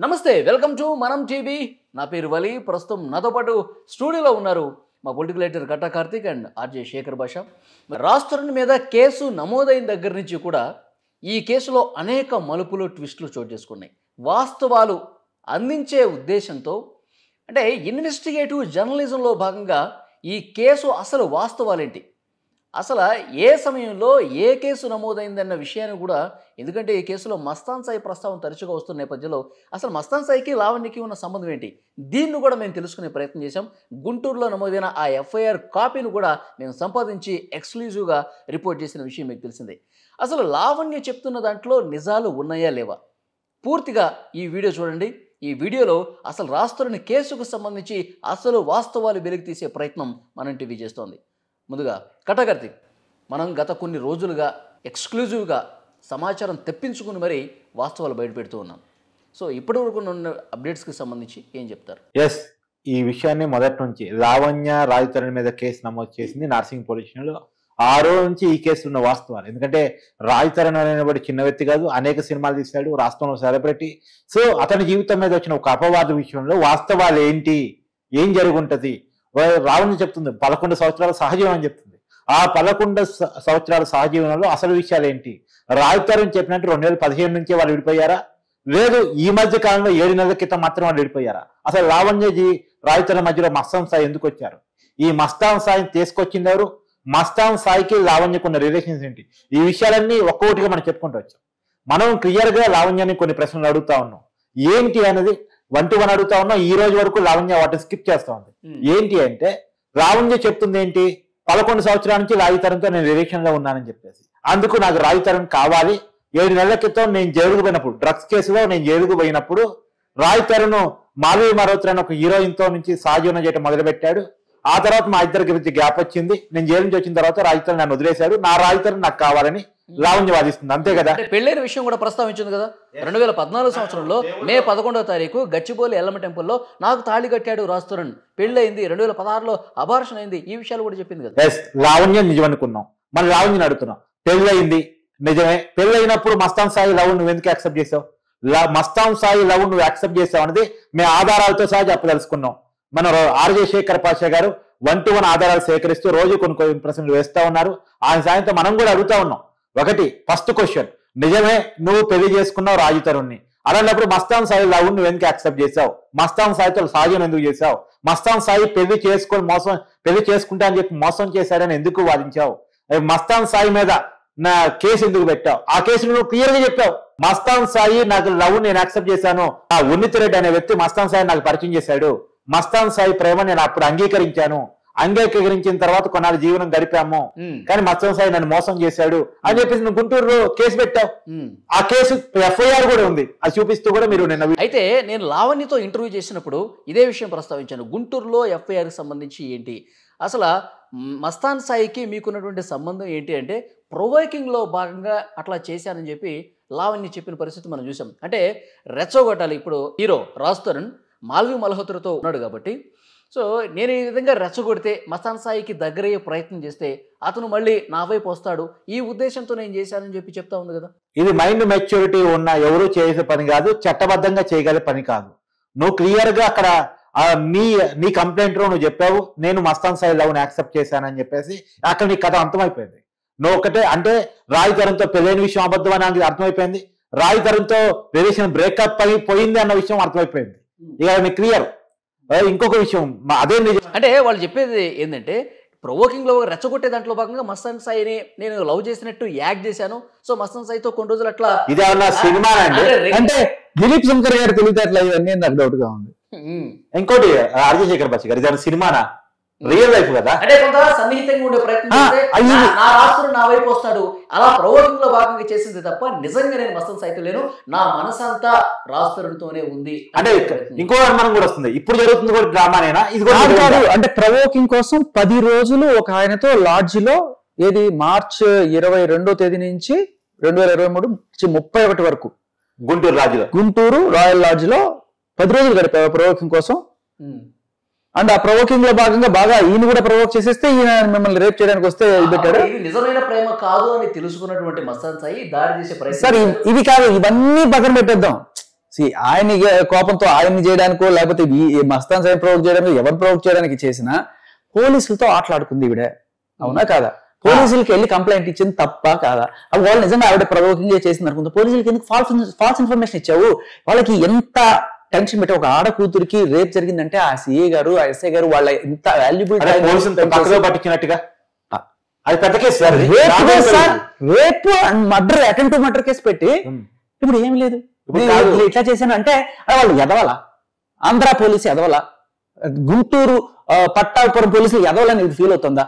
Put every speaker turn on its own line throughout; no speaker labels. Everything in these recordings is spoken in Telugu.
నమస్తే వెల్కమ్ టు మనం టీవీ నా పేరు వలి ప్రస్తుతం నాతో పాటు స్టూడియోలో ఉన్నారు మా పొలిటికల్ ఎడిటర్ గట్టా కార్తిక్ అండ్ ఆర్జే శేఖర్ భాష. రాష్ట్రం మీద కేసు నమోదైన దగ్గర నుంచి కూడా ఈ కేసులో అనేక మలుపులు ట్విస్టులు చోటు చేసుకున్నాయి. వాస్తవాలు అందించే ఉద్దేశంతో అంటే ఇన్వెస్టిగేటివ్ జర్నలిజంలో భాగంగా ఈ కేసు అసలు వాస్తవాలేంటి, అసలు ఏ సమయంలో ఏ కేసు నమోదైందన్న విషయాన్ని కూడా, ఎందుకంటే ఈ కేసులో మస్తాన్ సాయి ప్రస్తావన తరచుగా వస్తున్న నేపథ్యంలో అసలు మస్తాన్ సాయికి లావణ్యకి ఉన్న సంబంధం ఏంటి, దీన్ని కూడా మేము తెలుసుకునే ప్రయత్నం చేశాం. గుంటూరులో నమోదైన ఆ ఎఫ్ఐఆర్ కాపీని కూడా మేము సంపాదించి ఎక్స్క్లూజివ్గా రిపోర్ట్ చేసిన విషయం మీకు తెలిసిందే. అసలు లావణ్య చెప్తున్న దాంట్లో నిజాలు ఉన్నాయా లేవా, పూర్తిగా ఈ వీడియో చూడండి. ఈ వీడియోలో అసలు రాస్తున్న కేసుకు సంబంధించి అసలు వాస్తవాలు వెలికి తీసే ప్రయత్నం మనం టీవీ చేస్తోంది. ముందుగా కటకర్తి, మనం గత కొన్ని రోజులుగా ఎక్స్క్లూజివ్గా సమాచారం తెప్పించుకుని మరీ వాస్తవాలు బయటపెడుతూ ఉన్నాం. సో ఇప్పటివరకు ఉన్న అప్డేట్స్కి సంబంధించి ఏం చెప్తారు?
ఎస్, ఈ విషయాన్ని మొదటి నుంచి లావణ్య రాజతరణి మీద కేసు నమోదు చేసింది నార్సింగ్ పోలీస్ స్టేషన్లో. ఆ రోజు నుంచి ఈ కేసు ఉన్న వాస్తవాలు, ఎందుకంటే రాజతరణి అనేవాడు చిన్న వ్యక్తి కాదు, అనేక సినిమాలు తీశాడు, రాష్ట్రంలో సెలబ్రిటీ. సో అతని జీవితం మీద వచ్చిన ఒక అపవాద విషయంలో వాస్తవాలు ఏంటి, ఏం జరుగుంటది, రావణ్య చెప్తుంది 11 సంవత్సరాల సహజీవనం అని చెప్తుంది. ఆ 11 సంవత్సరాల సహజీవనంలో అసలు విషయాలు ఏంటి, రాజతరణి చెప్పినట్టు 2015 నుంచే వాళ్ళు విడిపోయారా, లేదు ఈ మధ్య కాలంలో 7 నెలల క్రితం మాత్రం వాళ్ళు విడిపోయారా, అసలు లావణ్యజీ రాజతరణి మధ్యలో మస్తాన్ సాయి ఎందుకు వచ్చారు, ఈ మస్తాన్ సాయిని తీసుకొచ్చింది ఎవరు, మస్తాన్ సాయికి లావణ్యకు ఉన్న రిలేషన్స్ ఏంటి, ఈ విషయాలన్నీ ఒక్కొక్కటిగా మనం చెప్పుకుంటూ వచ్చాం. మనం క్లియర్ గా లావణ్యాన్ని కొన్ని ప్రశ్నలు అడుగుతా ఉన్నాం, ఏంటి అనేది 1 to 1 అడుగుతా ఉన్నాం. ఈ రోజు వరకు లావణ్య వాటిని స్కిప్ చేస్తా ఉంది. ఏంటి అంటే లావణ్య చెప్తుంది ఏంటి, 11 సంవత్సరాల నుంచి రాజతరణితో నేను రిలేషన్ లో ఉన్నానని చెప్పేసి, అందుకు నాకు రాజతరణి కావాలి. 7 నెలల క్రితం నేను జైలుకు పోయినప్పుడు, డ్రగ్స్ కేసులో నేను జైలుకు పోయినప్పుడు రాజతరణి మాధవి మల్హోత్రా అనే ఒక హీరోయిన్ తో నుంచి సహజీవనం చేయడం మొదలుపెట్టాడు. ఆ తర్వాత మా ఇద్దరికి మధ్య గ్యాప్ వచ్చింది, నేను జైలు నుంచి వచ్చిన తర్వాత రాజతరణి నన్ను వదిలేశాడు, నా రాజతరణి నాకు కావాలని లావణ్య వాదిస్తుంది. అంతే కదా,
పెళ్ళైన విషయం కూడా ప్రస్తావించింది కదా. 2014 సంవత్సరంలో మే 11వ తారీఖు గచ్చిబౌలి ఎల్లమ్మ టెంపుల్లో నాకు తాళి కట్టాడు రాజతరణి, పెళ్ళయింది, 2016లో అబార్షన్ అయింది, ఈ విషయాలు కూడా చెప్పింది కదా.
ఎస్, లావణ్య నిజం అనుకున్నాం, మన లావణ్యని అడుగుతున్నాం. పెళ్ళయింది నిజమే, పెళ్ళైనప్పుడు మస్తాన్ సాయి లవ్ నువ్వు ఎందుకు యాక్సెప్ట్ చేసావు, మస్తాన్ సాయి లవ్ నువ్వు యాక్సెప్ట్ చేసావు అనేది మేము ఆధారాలతో సహా చెప్పదలుచుకున్నాం. మన ఆర్జే శేఖర్ పాషా గారు 1 to 1 ఆధారాలు సేకరిస్తూ రోజు కొన్ని ప్రశ్నలు వేస్తా ఉన్నారు. ఆయన సాయంతో మనం కూడా అడుగుతా ఉన్నాం. ఒకటి, ఫస్ట్ క్వశ్చన్, నిజమే నువ్వు పెళ్లి చేసుకున్నావు రాజతరుణ్ణి, అలాంటప్పుడు మస్తాన్ సాయి లవ్ నువ్వు ఎందుకు యాక్సెప్ట్ చేసావు, మస్తాన్ సాయితో సహజం ఎందుకు చేసావు, మస్తాన్ సాయి పెళ్లి చేసుకుంటా అని చెప్పి మోసం చేశాడని ఎందుకు వాదించావు, మస్తాన్ సాయి మీద నా కేసు ఎందుకు పెట్టావు, ఆ కేసు నువ్వు క్లియర్ గా చెప్పావు. మస్తాన్ సాయి నాకు లవ్ నేను యాక్సెప్ట్ చేశాను, ఆ ఉన్నిత్ రెడ్డి అనే వ్యక్తి మస్తాన్ సాయి నాకు పరిచయం చేశాడు, మస్తాన్ సాయి ప్రేమ నేను అప్పుడు అంగీకరించాను, అంగీకరించిన తర్వాత కొన్నాళ్ళు జీవనం గడిపాము, కానీ మస్తాన్ సాయి నన్ను మోసం చేశాడు అని చెప్పేసి నువ్వు గుంటూరులో కేసు పెట్టావు. ఆ కేసు ఎఫ్ఐఆర్ కూడా ఉంది, అది చూపిస్తూ కూడా మీరు నిన్న.
అయితే నేను లావణ్యతో ఇంటర్వ్యూ చేసినప్పుడు ఇదే విషయం ప్రస్తావించాను. గుంటూరులో ఎఫ్ఐఆర్ సంబంధించి ఏంటి, అసలు మస్తాన్ సాయికి మీకున్నటువంటి సంబంధం ఏంటి అంటే ప్రొవోకింగ్ లో భాగంగా అట్లా చేశానని చెప్పి లావణ్య చెప్పిన పరిస్థితి మనం చూసాం. అంటే రెచ్చగొట్టాలి, ఇప్పుడు హీరో రాజతరణి మాధవి మల్హోత్రాతో ఉన్నాడు కాబట్టి, సో నేను ఈ విధంగా రెచ్చగొడితే మస్తాన్ సాయికి దగ్గరయ్యే ప్రయత్నం చేస్తే అతను మళ్ళీ నా వైపు వస్తాడు, ఈ ఉద్దేశంతో నేను చేశానని చెప్పి చెప్తా ఉంది కదా.
ఇది మైండ్ మెచ్యూరిటీ ఉన్న ఎవరు చేసే పని కాదు, చట్టబద్ధంగా చేయగలిగే పని కాదు. నువ్వు క్లియర్ గా అక్కడ నీ కంప్లైంట్ లో నువ్వు చెప్పావు నేను మస్తాన్ సాయి లవ్ ని యాక్సెప్ట్ చేశానని చెప్పేసి, అక్కడ నీ కథ అర్థమైపోయింది. నువ్వు ఒకటే అంటే రాజతరణితో పెళ్ళైన విషయం అబద్ధం అని అర్థమైపోయింది, రాజతరణితో రిలేషన్ బ్రేకప్ అయిపోయింది అన్న విషయం అర్థమైపోయింది. ఇక నీకు క్లియర్. ఇంకొక విషయం అదే నిజం
అంటే వాళ్ళు చెప్పేది ఏంటంటే ప్రొవోకింగ్ లో రెచ్చగొట్టే దాంట్లో భాగంగా మస్తాన్ సాయిని నేను లవ్ చేసినట్టు యాక్ట్ చేశాను, సో మస్తాన్ సాయితో కొన్ని రోజులు అట్లా.
ఇదేమన్నా సినిమా అండి
అంటే దిలీప్ శంకర్ గారు తెలివితేటలు ఇవన్నీ నాకు డౌట్ గా ఉంది.
ఇంకోటి ఆర్జే శేఖర్ భాష గారు, ఇదేమన్నా సినిమానా రియల్ లైఫ్ కదా,
అంటే కొంత సన్నిహితంగా ఉండే ప్రయత్నం చేస్తే నా రాష్ట్రం నా వైపు వస్తాడు అలా ప్రొవోకింగ్ లో భాగంగా చేసింది తప్ప నిజంగా నేను మస్తాన్ సాయితో లేను, నా మనసంతా రాజతరణితోనే ఉంది
అంటే. ఇంకో అనుమానం కూడా వస్తుంది, ఇప్పుడు జరుగుతుంది కూడా డ్రామానేనా ఇది కూడా
కాదు, అంటే ప్రొవోకింగ్ కోసం 10 రోజులు ఒక ఆయనతో లాడ్జ్ లో, ఏది మార్చ్ 22వ తేదీ నుంచి 2023 31 వరకు గుంటూరు రాయల్ లాడ్జ్ లో 10 రోజులు గడిపారు ప్రొవోకింగ్ కోసం. అండ్ ఆ ప్రొవోకింగ్ లో భాగంగా బాగా ఈయన కూడా ప్రొవోక్ చేసేస్తే ఈయన మిమ్మల్ని రేప్ చేయడానికి వస్తే పెట్టాడు.
ఇది నిజమైన ప్రేమ కాదు అని తెలుసుకున్నటువంటి మస్తాన్ సాయి దాడి చేసే ప్రయత్నం.
సార్ ఇవి కాదు, ఇవన్నీ పక్కన పెట్టేద్దాం. ఆయన కోపంతో ఆయన్ని చేయడానికో లేకపోతే ఈ మస్తాన్ సాయి ప్రొవోక్ చేయడానికో ఎవరు ప్రొవోక్ చేయడానికి చేసినా పోలీసులతో ఆటలాడుకుంది ఈవిడ. అవునా కాదా? పోలీసులకి వెళ్ళి కంప్లైంట్ ఇచ్చింది తప్ప కాదా? వాళ్ళు నిజంగా ఆవిడ ప్రొవోకింగ్ చేసింది అనుకుంటా పోలీసులకి ఎందుకు ఫాల్స్ ఇన్ఫర్మేషన్ ఇచ్చావు? వాళ్ళకి ఎంత టెన్షన్ పెట్టి ఒక ఆడ కూతురికి రేప్ జరిగిందంటే ఆ సిఏ గారు ఆ ఎస్ఐ గారు వాళ్ళ ఎంత వాల్యుబుల్
పట్టించినట్టుగా అది పెద్ద కేసు
రేపు and murder attempt to murder case పెట్టి ఇప్పుడు ఏం లేదు ఇట్లా చేశాను అంటే వాళ్ళు ఎదవాలా? ఆంధ్ర పోలీసు ఎదవాలా? గుంటూరు పట్టాపురం పోలీసులు ఎదవాలని ఫీల్ అవుతుందా?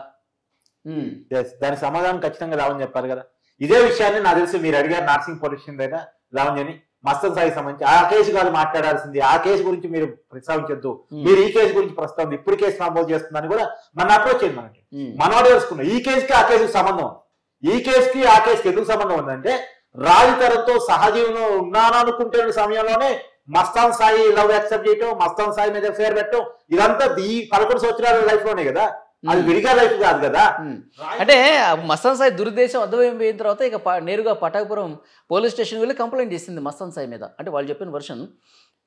దాని సమాధానం ఖచ్చితంగా రావని చెప్పారు కదా. ఇదే విషయాన్ని నాకు తెలిసి మీరు అడిగారు నార్సింగ్ పోలీస్ స్టేషన్ దగ్గర రావని మస్తాన్ సాయి సంబంధించి ఆ కేసు కాదు మాట్లాడాల్సింది. ఆ కేసు గురించి మీరు ప్రస్తావించొద్దు, మీరు ఈ కేసు గురించి ప్రస్తావం ఇప్పుడు కేసు నమోదు చేస్తుందని కూడా మన అప్రోచ్ అయింది. మనకి మనవాడు తెలుసుకున్నాం ఈ కేసుకి ఆ కేసుకి సంబంధం ఉంది. ఈ కేసుకి ఆ కేసుకి ఎందుకు సంబంధం ఉందంటే రాజతరంతో సహజీవనం ఉన్నాను అనుకుంటున్న సమయంలోనే మస్తాన్ సాయి లవ్ యాక్సెప్ట్ చేయటం, మస్తాన్ సాయి మీద ఫేర్ పెట్టడం, ఇదంతా ఈ 11 సంవత్సరాల లైఫ్ లోనే కదా, అది విడిగా లైఫ్ కాదు కదా.
అంటే మస్తాన్ సాయి దురుద్దేశం అర్థమైపోయిన తర్వాత ఇక నేరుగా పటాపురం పోలీస్ స్టేషన్ వెళ్ళి కంప్లైంట్ చేసింది మస్తాన్ సాయి మీద. అంటే వాళ్ళు చెప్పిన వర్షన్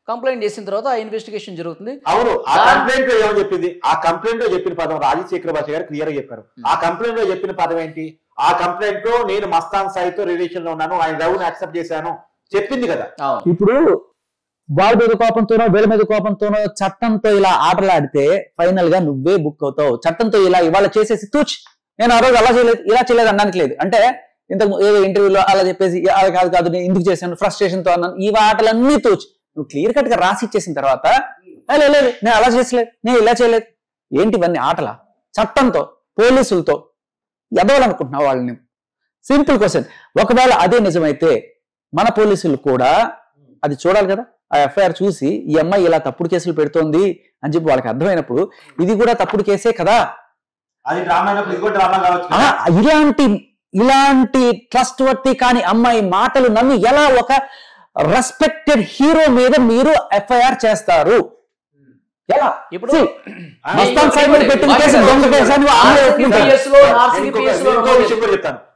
కంప్లైంట్ చేసిన తర్వాత ఆ ఇన్వెస్టిగేషన్ జరుగుతుంది.
అవును, ఆ కంప్లైంట్ లో ఏమని చెప్పింది? ఆ కంప్లైంట్ లో చెప్పిన పదం రాజశేఖర భాష గారు క్లియర్ గా చెప్పారు. ఆ కంప్లైంట్ లో చెప్పిన పదం ఏంటి? ఆ కంప్లైంట్ లో నేను మస్తాన్ సాయితో రిలేషన్ లో ఉన్నాను, ఆయన లవ్ ని యాక్సెప్ట్ చేశాను చెప్పింది కదా.
ఇప్పుడు వాళ్ళ మీద కోపంతోనో వీళ్ళ మీద కోపంతోనో చట్టంతో ఇలా ఆటలాడితే ఫైనల్ గా నువ్వే బుక్ అవుతావు. చట్టంతో ఇలా ఇవాళ చేసేసి తూచ్ నేను ఆ రోజు అలా చేయలేదు ఇలా చేయలేదు అనడానికి లేదు. అంటే ఇంతకు ఏదో ఇంటర్వ్యూలో అలా చెప్పేసి అలా కాదు కాదు నేను ఎందుకు చేశాను ఫ్రస్ట్రేషన్ తో అన్నాను, ఈ ఆటలన్నీ తూచ్ నువ్వు క్లియర్ కట్ గా రాసి ఇచ్చేసిన తర్వాత లేదు నేను అలా చేసలేదు నేను ఇలా చేయలేదు ఏంటి ఇవన్నీ ఆటలా? చట్టంతో పోలీసులతో ఎదవాలనుకుంటున్నావు వాళ్ళని? Simple question. ఒకవేళ అదే నిజమైతే మన పోలీసులు కూడా అది చూడాలి కదా. ఆ ఎఫ్ఐఆర్ చూసి ఈ అమ్మాయి ఇలా తప్పుడు కేసులు పెడుతోంది అని చెప్పి వాళ్ళకి అర్థమైనప్పుడు ఇది కూడా తప్పుడు కేసే కదా. ఇలాంటి ట్రస్ట్ వర్తి కాని అమ్మాయి మాటలు నన్ను ఎలా ఒక రెస్పెక్టెడ్ హీరో మీద మీరు ఎఫ్ఐఆర్ చేస్తారు? ఎలా? ఇప్పుడు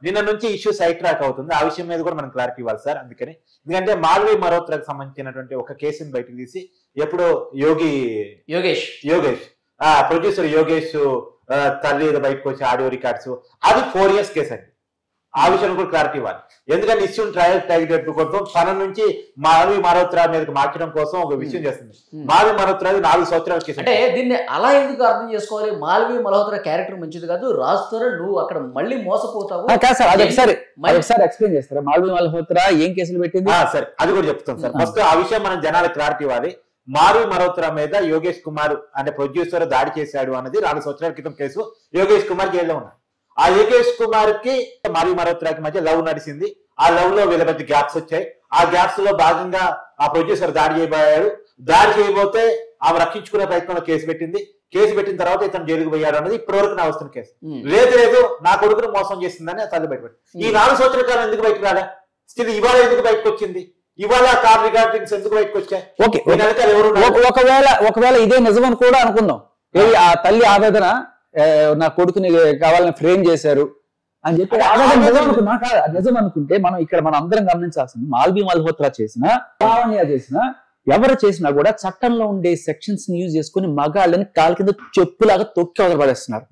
నిన్న నుంచి ఇష్యూ సైడ్ ట్రాక్ అవుతుంది. ఆ విషయం మీద కూడా మనం క్లారిటీ ఇవ్వాలి సార్. అందుకని ఎందుకంటే మాల్వి మరోత్రకు సంబంధించినటువంటి ఒక కేసుని బయటకు తీసి ఎప్పుడో యోగేష్ ప్రొడ్యూసర్ యోగేష్ తల్లి బయటకు వచ్చి ఆడియో రికార్డ్స్ అది 4 years కేసు అండి. ఆ విషయం కూడా క్లారిటీ ఇవ్వాలి. ఎందుకంటే ఇష్యూ ట్రయల్ టార్గెట్ కోసం తన నుంచి మాల్వి మరోత్రా మీదకి మార్చడం కోసం ఒక విషయం చేస్తుంది. మాల్వి మరోత్రా 4 సంవత్సరాల కేసు.
అంటే దీన్ని అలా ఎందుకు అర్థం చేసుకోవాలి? మాల్వి మల్హోత్రా క్యారెక్టర్ మంచిది కాదు, రాజుతో నువ్వు అక్కడ మళ్ళీ మోసపోతావు.
ఒకసారి ఎక్స్ప్లెయిన్ చేస్తారా మాల్వి మల్హోత్రా ఏం కేసులు పెట్టింది?
సరే అది కూడా చెప్తాం సార్. ఫస్ట్ ఆ విషయం మనం జనాలకు క్లారిటీ ఇవ్వాలి. మాల్వి మల్హోత్రా మీద యోగేష్ కుమార్ అంటే ప్రొడ్యూసర్ దాడి చేశాడు అన్నది 4 సంవత్సరాల క్రితం కేసు. యోగేష్ కుమార్ జైల్లో ఉన్నాడు. ఆ యోగేష్ కుమార్ కి మాల్వి మల్హోత్రాకి మధ్య లవ్ నడిచింది. ఆ లవ్ లో వీళ్ళ మధ్య గ్యాప్స్ వచ్చాయి. ఆ గ్యాప్స్ లో భాగంగా ఆ ప్రొడ్యూసర్ దాడి చేయబోయాడు. దాడి చేయబోతే ఆమె రక్షించుకునే ప్రయత్నంలో కేసు పెట్టింది. కేసు పెట్టిన తర్వాత ఇతను జైలుకు పోయాడు అన్నది ఇప్పటి వరకు నా వస్తున్న కేసు. లేదు నా కొడుకును మోసం చేసిందని తల్లి బయటపడి ఈ 4 సంవత్సరాల కాలం ఎందుకు బయటకు రాదా? స్టిల్ ఇవాళ ఎందుకు బయటకు వచ్చింది? ఇవాళ కార్ రికార్డింగ్స్ ఎందుకు బయటకు వచ్చాయి?
ఒకవేళ ఇదే నిజం అని కూడా అనుకుందాం. ఆ తల్లి ఆవేదన నా కొడుకుని కావాలని ఫ్రేమ్ చేశారు అని చెప్పి నిజం అనుకుంటే మనం అందరం గమనించాల్సింది మాల్వి మల్హోత్రా చేసిన లావణ్య చేసిన ఎవరు చేసినా కూడా చట్టంలో ఉండే సెక్షన్స్ ని యూజ్ చేసుకుని మగాళ్ళని కాలు కింద చెప్పులాగా తొక్కి వదలపడేస్తున్నారు.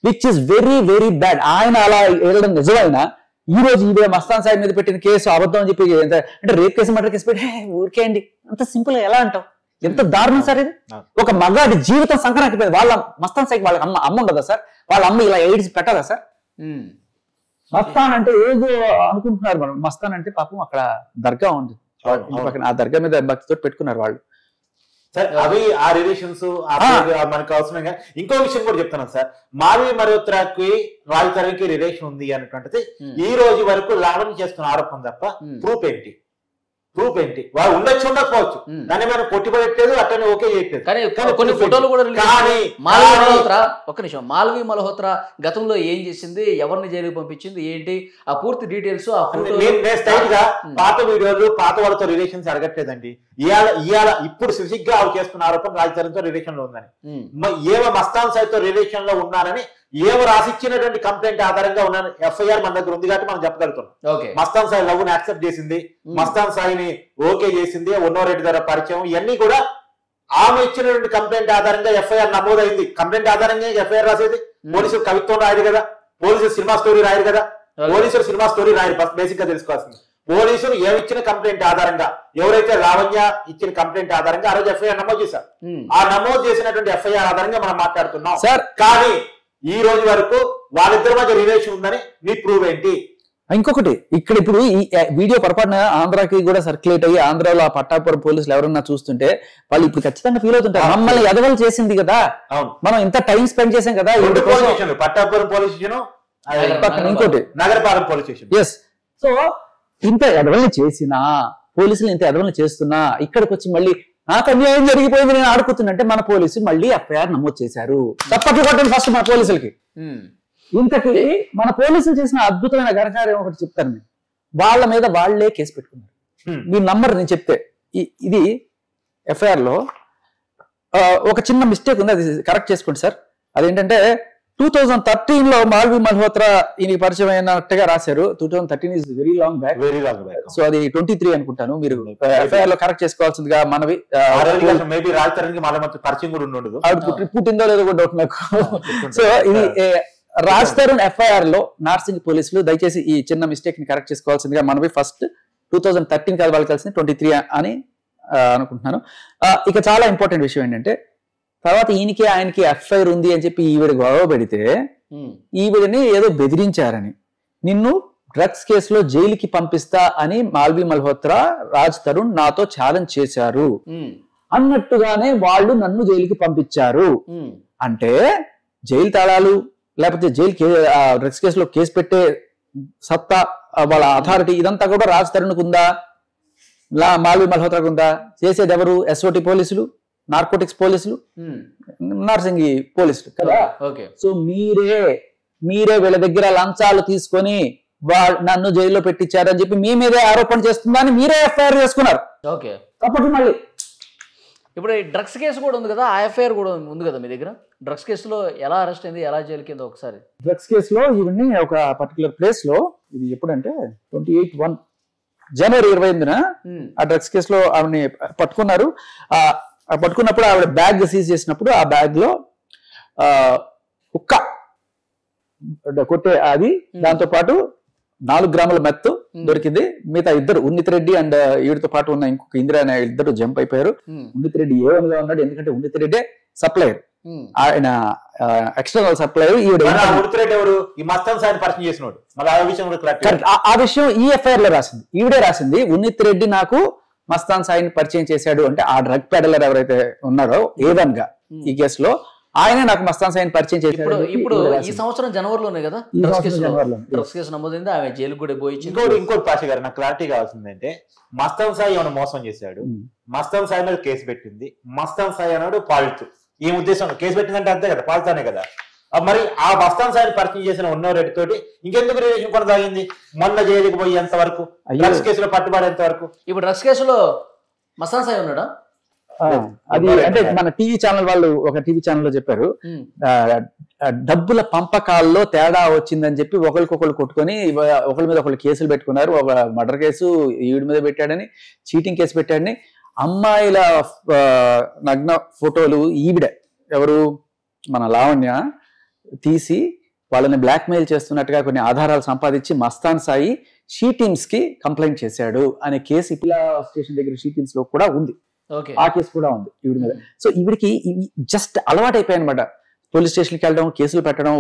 Which is very very bad. ఆయన అలా వెళ్ళడం నిజమైనా ఈ రోజు ఇదే మస్తాన్ సాయి మీద పెట్టిన కేసు అబద్ధం అని చెప్పి అంటే రేప్ కేసు మర్డర్ కేసు పెట్టి ఊరికేయండి అంత సింపుల్ ఎలా అంటావు? ఎంత దారుణం సార్ ఇది. ఒక మగాడి జీవితం సంక్రాంతిపోయింది. వాళ్ళ మస్తాన్ సాయికి వాళ్ళ అమ్మ ఉండదా సార్? వాళ్ళ అమ్మ ఇలా ఎయిడ్స్ పెట్టదా సార్? మస్తాన్ అంటే ఏదో అనుకుంటున్నారు మనం. మస్తాన్ అంటే పాపం అక్కడ దర్గా ఉంది పక్కన, ఆ దర్గా మీద భక్తితో పెట్టుకున్నారు వాళ్ళు.
సార్ అవి ఆ రిలేషన్స్ మనకు అవసరంగా ఇంకో విషయం కూడా చెప్తున్నాను సార్. మాల్వి మల్హోత్రాకి రాజతరణికి రిలేషన్ ఉంది అనేటువంటిది ఈ రోజు వరకు లావణ్య చేస్తున్న ఆరోపణ తప్ప ప్రూఫ్ ఏంటి? వాడు ఉండొచ్చు ఉండకపోవచ్చు, దాన్ని మనం కొట్టిపడట్లేదు, అట్లనే ఓకే చేయట్లేదు.
కానీ కొన్ని ఫోటోలు కూడా మాల్వి మల్హోత్రా గతంలో ఏం చేసింది, ఎవరిని జైలుకి పంపించింది ఏంటి, ఆ పూర్తి డీటెయిల్స్
పాత వీడియోలు పాత వాళ్ళతో రిలేషన్స్ అడగట్లేదండి. ఇవాళ ఇప్పుడు స్పెసిఫిక్ గా ఆవిడ చేస్తున్న ఆరోపణ రాజధానితో రిలేషన్ లో ఉందని, ఏవో మస్తాన్ సాయితో రిలేషన్ లో ఉన్నానని ఏవో రాసిచ్చినటువంటి కంప్లైంట్ ఆధారంగా ఉన్న ఎఫ్ఐఆర్ మన దగ్గర ఉంది కాబట్టి మనం చెప్పగలుగుతున్నాం. మస్తాన్ సాయి లవ్ ని యాక్సెప్ట్ చేసింది, మస్తాన్ సాయిని ఓకే చేసింది, ఉన్నోరెడ్డి దగ్గర పరిచయం, ఇవన్నీ కూడా ఆమె ఇచ్చినటువంటి కంప్లైంట్ ఆధారంగా ఎఫ్ఐఆర్ నమోదైంది. కంప్లైంట్ ఆధారంగా ఎఫ్ఐఆర్ రాసేది. పోలీసులు కవిత్వం రాయరు కదా, పోలీసులు సినిమా స్టోరీ రాయరు కదా, పోలీసులు సినిమా స్టోరీ రాయరు. బేసిక్ గా తెలుసుకోవాల్సింది పోలీసులు ఏమిచ్చిన కంప్లైంట్ ఆధారంగా, ఎవరైతే లావణ్య ఇచ్చిన కంప్లైంట్ ఆధారంగా ఆ రోజు ఎఫ్ఐఆర్ నమోదు చేశారు. ఆ నమోదు చేసినటువంటి ఎఫ్ఐఆర్ ఆధారంగా మనం మాట్లాడుతున్నాం సార్. కానీ ఈ రోజు వరకు వాళ్ళిద్దరి మధ్య రిలేషన్ ఉందని మీ ప్రూవ్ ఏంటి?
ఇంకొకటి, ఇక్కడ ఇప్పుడు ఈ వీడియో పొరపాటున ఆంధ్రాకి కూడా సర్క్యులేట్ అయ్యి ఆంధ్రాలో ఆ పట్టాపురం పోలీసులు ఎవరన్నా చూస్తుంటే వాళ్ళు ఇప్పుడు ఖచ్చితంగా ఫీల్ అవుతుంటారు, మమ్మల్ని ఎదవలు చేసింది కదా, మనం ఇంత టైం స్పెండ్ చేసాం కదా.
పట్టాపురం పోలీస్ స్టేషన్,
ఇంకోటి
Nagarapalem police station.
Yes. So ఇంత ఎదవల్ని చేసినా, పోలీసులు ఇంత ఎదవల్ని చేస్తున్నా, ఇక్కడికి వచ్చి మళ్ళీ నాకు అన్యాయం జరిగిపోయింది నేను ఆడుకుతున్నంటే మన పోలీసులు మళ్ళీ ఎఫ్ఐఆర్ నమోదు చేశారు. తప్పట్లు కొట్టండి ఫస్ట్ మన పోలీసులకి. ఇంతకీ మన పోలీసులు చేసిన అద్భుతమైన ఘనకార్యం ఒకటి చెప్తాను నేను. వాళ్ళ మీద వాళ్లే కేసు పెట్టుకున్నారు. మీ నంబర్ నేను చెప్తే, ఇది ఎఫ్ఐఆర్ లో ఒక చిన్న మిస్టేక్ ఉంది, అది కరెక్ట్ చేసుకోండి సార్. అదేంటంటే 2013 లో మాల్వి మల్హోత్రా ఈయనకి పరిచయం అయినట్టుగా రాశారు. 2013 is very long back. So అది 23 అనుకుంటాను. మీరు ఎఫ్ఐఆర్ లో కరెక్ట్ చేసుకోవాల్సిందిగా మనవి. పుట్టిందో లేదో కూడా డౌట్ నాకు. సో ఇది రాజ్ తరుణ్ ఎఫ్ఐఆర్ లో నార్సింగ్ పోలీసులు దయచేసి ఈ చిన్న మిస్టేక్ ని కరెక్ట్ చేసుకోవాల్సిందిగా మనవి. ఫస్ట్ 2013 కాదు వాళ్ళు కలిసింది 23 అని అనుకుంటున్నాను. ఇక చాలా ఇంపార్టెంట్ విషయం ఏంటంటే, తర్వాత ఈయనకి ఆయనకి ఎఫ్ఐఆర్ ఉంది అని చెప్పి ఈవిడ గొడవ పెడితే ఈవిడని ఏదో బెదిరించారని, నిన్ను డ్రగ్స్ కేసులో జైలుకి పంపిస్తా అని మాల్వి మల్హోత్రా రాజ్ తరుణ్ నాతో ఛాలెంజ్ చేశారు అన్నట్టుగానే వాళ్ళు నన్ను జైలుకి పంపించారు. అంటే జైలు తాళాలు లేకపోతే జైలు డ్రగ్స్ కేసులో కేసు పెట్టే సత్తా, వాళ్ళ అథారిటీ ఇదంతా కూడా రాజ్ తరుణ్కు ఉందా, మాల్వి మల్హోత్రాకు ఉందా? చేసేది ఎవరు? ఎస్ఓటి పోలీసులు, నార్కోటిక్స్ పోలీసులు, నార్సింగి పోలీసులు కదా. సో మీరే వీళ్ళ దగ్గర లంచాలు తీసుకొని నన్ను జైల్లో పెట్టించారని చెప్పి మీ మీదే ఆరోపణ చేస్తుందా అని మీరే ఎఫ్ఐఆర్ చేసుకున్నారు. తప్పదు. మళ్ళీ
ఇప్పుడు ఈ డ్రగ్స్ కేసు కూడా ఉంది కదా, ఆ ఎఫ్ఐఆర్ కూడా ఉంది కదా మీ దగ్గర. డ్రగ్స్ కేసులో ఎలా అరెస్ట్ అయింది, ఎలా జైలు కింద ఒకసారి?
డ్రగ్స్ కేసులో ఇవన్నీ ఒక పర్టికులర్ ప్లేస్ లో, ఇది ఎప్పుడంటే 28 జనవరి 28న ఆ డ్రగ్స్ కేసులో ఆవిడని పట్టుకున్నారు. పట్టుకున్నప్పుడు ఆవిడ బ్యాగ్ సీజ్ చేసినప్పుడు ఆ బ్యాగ్ లో కుక్క కొట్టే అది, దాంతో పాటు 4 గ్రాముల మెత్తు దొరికింది. మిగతా ఇద్దరు, ఉన్నిత్ రెడ్డి అండ్ ఈవిడతో పాటు ఉన్న ఇంకొక ఇందిరా అనే ఇద్దరు జంప్ అయిపోయారు. ఉన్నిత్ రెడ్డి ఏవన్గా ఉన్నాడు, ఎందుకంటే ఉన్నిత్ రెడ్డి సప్లయర్, ఆయన ఎక్స్టర్నల్ సప్లయర్. ఆ విషయం ఈ ఎఫ్ఐఆర్ లో రాసింది, ఈవిడే రాసింది. ఉన్నిత్ రెడ్డి నాకు మస్తాన్ సాయిని పరిచయం చేశాడు అంటే, ఆ డ్రగ్ పెడలర్ ఎవరైతే ఉన్నారో A1 గా ఈ కేసులో, ఆయనే నాకు మస్తాన్ సాయిని పరిచయం చేశాడు.
ఇప్పుడు ఈ సంవత్సరం జనవరిలోనే కదా డ్రగ్స్ కేసు నమోదైంది, ఆమె జైలు కూడా పోయి.
ఇంకోటి పాష గారు నాకు క్లారిటీ కావాల్సిందంటే, మస్తాన్ సాయి ఏమైనా మోసం చేశాడు, మస్తాన్ సాయి మీద కేసు పెట్టింది, మస్తాన్ సాయి అన్నాడు పాలితు. ఈ ఉద్దేశం కేసు పెట్టిందంటే అంతే కదా, పాలుతానే కదా. మరి ఆ మస్తాన్ సాయిని పరిచయం చేసిన ఉన్నోరెడ్డి తోటి ఇంకెందుకు రిలేషన్ కొనసాగింది? మొన్న జైలుకి పోయేంత వరకు, డ్రగ్స్ కేసులో పట్టుబడేంత వరకు.
ఇప్పుడు డ్రగ్స్ కేసులో మస్తాన్ సాయి ఉన్నాడా?
అది అంటే మన టీవీ ఛానల్ వాళ్ళు ఒక టీవీ ఛానల్ లో చెప్పారు, డబ్బుల పంపకాల్లో తేడా వచ్చిందని చెప్పి ఒకరికొకరు కొట్టుకొని ఒకరి మీద ఒకళ్ళు కేసులు పెట్టుకున్నారు. ఒక మర్డర్ కేసు ఈవిడ మీద పెట్టాడని, చీటింగ్ కేసు పెట్టాడని, అమ్మాయిల నగ్న ఫోటోలు ఈవిడ ఎవరు మన లావణ్య తీసి వాళ్ళని బ్లాక్మెయిల్ చేస్తున్నట్టుగా కొన్ని ఆధారాలు సంపాదించి మస్తాన్ సాయి షీ టీమ్స్ కి కంప్లైంట్ చేశాడు అనే కేసు ఇపిలా స్టేషన్ దగ్గర షీ టీమ్స్ లో కూడా ఉంది. ఆ కేసు కూడా ఉంది ఈవిడ మీద. సో ఈవిడికి జస్ట్ అలవాటు అయిపోయాయి అనమాట, పోలీస్ స్టేషన్కి వెళ్ళడం, కేసులు పెట్టడం,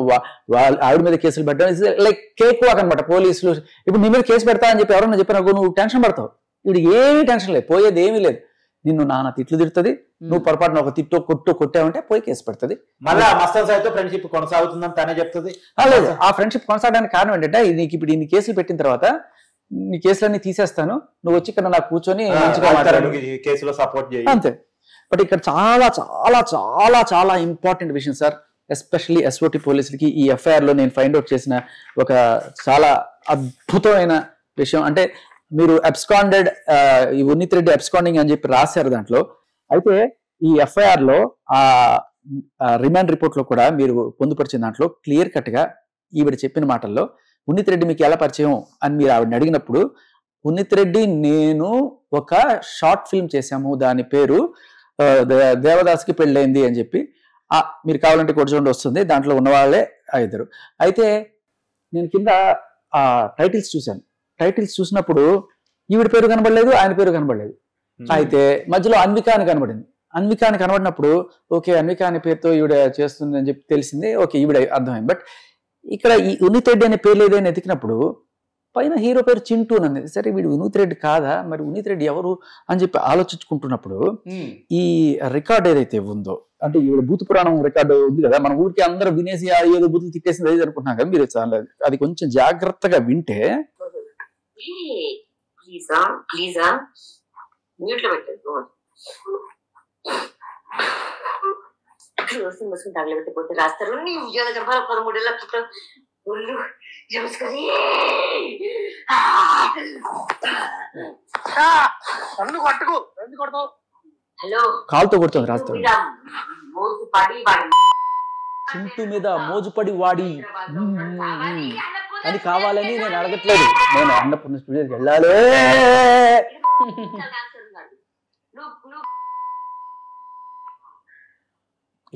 ఆవిడ మీద కేసులు పెట్టడం, లైక్ కేక్ వాక్ అనమాట. పోలీసులు ఇప్పుడు నీ మీద కేసు పెడతా అని చెప్పి ఎవరన్నా చెప్పినా నువ్వు టెన్షన్ పడతావు. ఇప్పుడు ఏమీ టెన్షన్ లేదు, పోయేది ఏమీ లేదు. నిన్ను నాన్న తిట్లు తిడుతుంది, నువ్వు పొరపాటున ఒక తిట్టు కొట్టావంటే పోయి కేసు పెడుతుంది.
మళ్ళీ మస్తాన్ సాయితో ఫ్రెండ్షిప్ కొనసాగుతుందని తనే చెప్తుంది.
లేదు, ఆ ఫ్రెండ్షిప్ కొనసాగడానికి కారణం ఏంటంటే, నీకు ఇప్పుడు ఇన్ని కేసులు పెట్టిన తర్వాత నీ కేసులన్నీ తీసేస్తాను, నువ్వు వచ్చి ఇక్కడ నాకు కూర్చొని
కేసులో సపోర్ట్ చేయి
అంతే. బట్ ఇక్కడ చాలా చాలా చాలా చాలా ఇంపార్టెంట్ విషయం సార్, ఎస్పెషల్లీ ఎస్ఓటి పోలీసులకి ఈ ఎఫ్ఐఆర్ లో నేను ఫైండ్ అవుట్ చేసిన ఒక చాలా అద్భుతమైన విషయం అంటే, మీరు అబ్స్కాండెడ్, ఈ ఉన్నిత్ రెడ్డి అబ్స్కాండింగ్ అని చెప్పి రాశారు దాంట్లో. అయితే ఈ ఎఫ్ఐఆర్ లో ఆ రిమాండ్ రిపోర్ట్ లో కూడా మీరు పొందుపరిచిన దాంట్లో క్లియర్ కట్ గా ఈవిడ చెప్పిన మాటల్లో ఉన్నిత్ రెడ్డి మీకు ఎలా పరిచయం అని మీరు ఆవిడని అడిగినప్పుడు, ఉన్నిత్ రెడ్డి నేను ఒక షార్ట్ ఫిల్మ్ చేశాము, దాని పేరు దేవదాస్కి పెళ్ళైంది అని చెప్పి, మీరు కావాలంటే కూడా చూడండి వస్తుంది, దాంట్లో ఉన్న వాళ్ళే ఇద్దరు. అయితే నేను కింద ఆ టైటిల్స్ చూశాను. టైటిల్స్ చూసినప్పుడు ఈవిడ పేరు కనబడలేదు, ఆయన పేరు కనబడలేదు. అయితే మధ్యలో అన్విక అని కనబడింది. అన్విక అని కనబడినప్పుడు ఓకే అన్విక అనే పేరుతో ఈవిడ చేస్తుంది అని చెప్పి తెలిసింది, ఓకే ఈవిడ అర్థమైంది. బట్ ఇక్కడ ఈ ఉన్నిత్ రెడ్డి అనే పేర్లు ఏదైనా ఎతికినప్పుడు పైన హీరో పేరు చింటూ అన్నది. సరే వీడు ఉన్నిత్ రెడ్డి కాదా, మరి ఉన్నిత్ రెడ్డి ఎవరు అని చెప్పి ఆలోచించుకుంటున్నప్పుడు ఈ రికార్డ్ ఏదైతే ఉందో, అంటే ఈవిడ భూత పురాణం రికార్డు ఉంది కదా, మన ఊరికి అందరూ వినేసి ఏదో బూతులు తిట్టేసింది అది అనుకుంటున్నాం కదా, మీరు చాలా అది కొంచెం జాగ్రత్తగా వింటే
ముసుగుని తగలబెట్టిపోతే రాస్తారు నీ ఉద్యోగ జంపాల 13 పుట్ట ఒళ్ళు జమస్కరి కొట్టుకు ఎందుకు కొడతావు? హలో
కాలుతో కొడుతుంది రాస్తారు.
మోసుపడి వాడి
చింటూ మీద మోజుపడి వాడి అది కావాలని నేను అడగట్లేదు, నేను అన్నపూర్ణ స్టూడియోకి వెళ్ళాలి.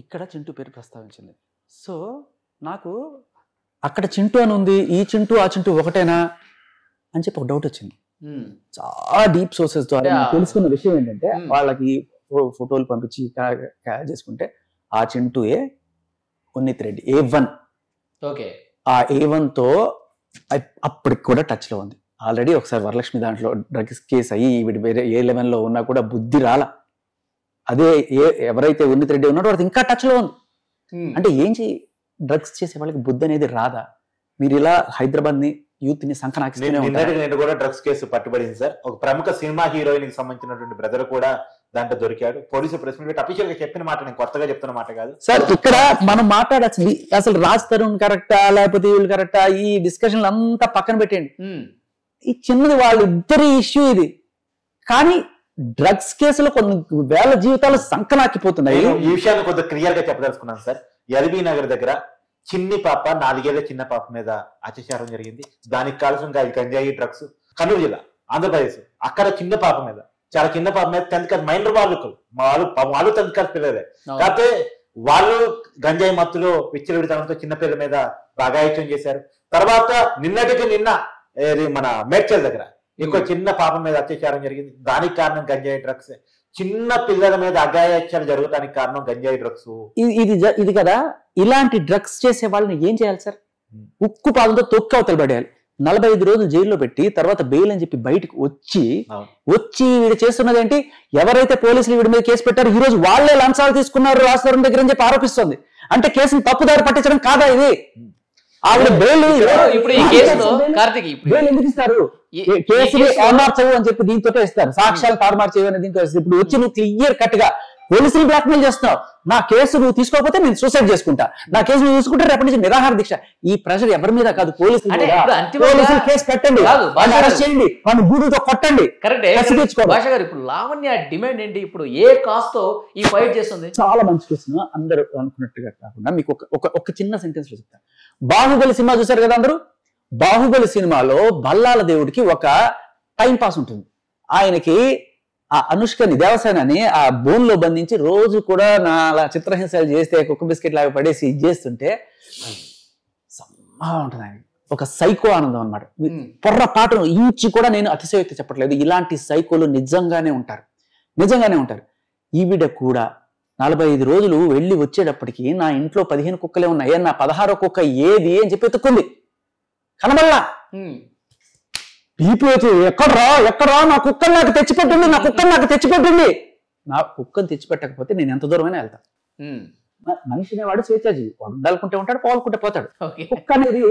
ఇక్కడ చింటూ పేరు ప్రస్తావించింది. సో నాకు అక్కడ చింటూ అని ఉంది, ఈ చింటూ ఆ చింటూ ఒకటేనా అని చెప్పి ఒక డౌట్ వచ్చింది. చాలా డీప్ సోర్సెస్ ద్వారా తెలుసుకున్న విషయం ఏంటంటే, వాళ్ళకి ఫోటోలు పంపించి చేసుకుంటే ఆ చింటూయే ఉన్నిత్ రెడ్డి A1.
ఓకే,
ఆ A1 తో అప్పటికి కూడా టచ్ లో ఉంది. ఆల్రెడీ ఒకసారి వరలక్ష్మి దాంట్లో డ్రగ్స్ కేసు అయ్యి వీడి వేరే A11 లో ఉన్నా కూడా బుద్ధి రాల. అదే ఎవరైతే ఉన్నిత్ రెడ్డి ఉన్నాడో అది ఇంకా టచ్ లో ఉంది. అంటే ఏం డ్రగ్స్ చేసే వాళ్ళకి బుద్ధి అనేది రాదా? మీరు ఇలా హైదరాబాద్ ని యూత్ ని సంకనాకిస్తూనే ఉంటారు.
నేను కూడా డ్రగ్స్ కేసు పట్టుబడింది సార్. ఒక ప్రముఖ సినిమా హీరోయిన్ కి సంబంధించినటువంటి బ్రదర్ కూడా దాంట్లో దొరికాడు. పోలీసు ప్రెస్ మీట్ అఫీషియల్ గా చెప్పిన మాట, నేను కొత్తగా చెప్తున్న మాట కాదు
సార్. ఇక్కడ మనం మాట్లాడాల్సింది అసలు రాజ్ తరుణ్ కరెక్టా లేకపోతే వీళ్ళు కరెక్టా, ఈ డిస్కషన్ అంతా పక్కన పెట్టండి. ఈ చిన్నది వాళ్ళిద్దరి ఇష్యూ ఇది. కానీ డ్రగ్స్ కేసులో కొన్ని వేల జీవితాలు సంకనాకిపోతున్నాయి.
ఈ విషయాన్ని కొద్దిగా క్లియర్ గా చెప్పదలుచుకున్నాను సార్. ఎల్బీ నగర్ దగ్గర చిన్ని పాప 4 ఏళ్ల చిన్న పాప మీద అత్యాచారం జరిగింది. దానికి కావాల్సిన గంజాయి డ్రగ్స్ కర్నూలు జిల్లా ఆంధ్రప్రదేశ్. అక్కడ చిన్న పాప మీద, చాలా చిన్న పాప మీద 10th క్లాస్ మైనర్ వాళ్ళు 10th క్లాస్ పిల్లలే. కాకపోతే వాళ్ళు గంజాయి మత్తులో విచ్చలవిడితనంతో చిన్న పిల్లల మీద అఘాయిత్యం చేశారు. తర్వాత నిన్నటికి నిన్న మన మేడ్చల్ దగ్గర ఇంకో చిన్న పాప మీద అత్యాచారం జరిగింది. దానికి కారణం గంజాయి డ్రగ్స్. చిన్న పిల్లల మీద అఘాయిత్యాలు జరగడానికి కారణం గంజాయి డ్రగ్స్.
ఇది కదా, ఇలాంటి డ్రగ్స్ చేసే వాళ్ళని ఏం చేయాలి సార్? ఉక్కు పాదంతో తొక్కి అవతల పడేయాలి. 45 రోజులు జైల్లో పెట్టి తర్వాత బెయిల్ అని చెప్పి బయటకు వచ్చి వీడు చేస్తున్నది ఏంటి? ఎవరైతే పోలీసులు వీడి మీద కేసు పెట్టారో ఈ రోజు వాళ్ళే లంచాలు తీసుకున్నారు రాజధాని దగ్గర అని చెప్పి ఆరోపిస్తుంది. అంటే కేసుని తప్పుదారి పట్టించడం కాదా ఇది? ఆవిడ బెయిల్
ఇప్పుడు ఈ కేసులో కార్తీక్
బెయిల్ ఎందుకు ఇస్తారు? కేసుని తారుమార్చవు అని చెప్పి దీంతో ఇస్తారు. సాక్ష్యాలు తారుమార్చవు అని దీంతో ఇస్తారు. ఇప్పుడు వచ్చి నువ్వు క్లియర్ కట్ గా పోలీసులు బ్లాక్మెయిల్ చేస్తున్నావు. నా కేసు నువ్వు తీసుకోకపోతే నేను సూసైడ్ చేసుకుంటా, నా కేసు నువ్వు తీసుకుంటే రేపటి నుంచి నిరాహార దీక్ష. ఈ ప్రెషర్ ఎవరి మీద కాదు, పోలీసులు కేసు పెట్టండి, అరెస్ట్ చేయండి, వాళ్ళని గూడుతో కొట్టండి.
భాష గారు ఇప్పుడు లావణ్య డిమాండ్ ఏంటి? ఇప్పుడు ఏ కాస్ట్ తో ఈ ఫైట్ చేస్తుంది?
చాలా మంచి క్వశ్చన్. అందరూ అనుకున్నట్టుగా కాకుండా మీకు ఒక చిన్న సెంటెన్స్ లో చెప్తాను. బాహుబలి సినిమా చూసారు కదా అందరూ? బాహుబలి సినిమాలో బల్లాల దేవుడికి ఒక టైం పాస్ ఉంటుంది. ఆయనకి ఆ అనుష్కని దేవసేనని ఆ బోన్ లో బంధించి రోజు కూడా నా చిత్రహింసలు చేస్తే కుక్క బిస్కెట్ లాగా పడేసి ఇది చేస్తుంటే సమ్మగా ఉంటుంది. ఆయన ఒక సైకో ఆనందం అనమాట. పొర్రపాటును ఇంచి కూడా నేను అతిశయోక్తి చెప్పట్లేదు. ఇలాంటి సైకోలు నిజంగానే ఉంటారు. ఈవిడ కూడా 45 రోజులు వెళ్ళి వచ్చేటప్పటికి నా ఇంట్లో 15 కుక్కలే ఉన్నాయి, నా 16వ కుక్క ఏది అని చెప్పి ఎత్తుక్కుంది. కనబల్లా బీపీ వచ్చి ఎక్కడ్రా నా కుక్కను నాకు తెచ్చిపెట్టింది, నా కుక్కను తెచ్చిపెట్టకపోతే నేను ఎంత దూరమైనా వెళ్తాను. మనిషి అనేవాడు స్వేచ్ఛాజీవి, ఉండాలనుకుంటే ఉంటాడు, పోవాలనుకుంటే పోతాడు. కుక్క అనేది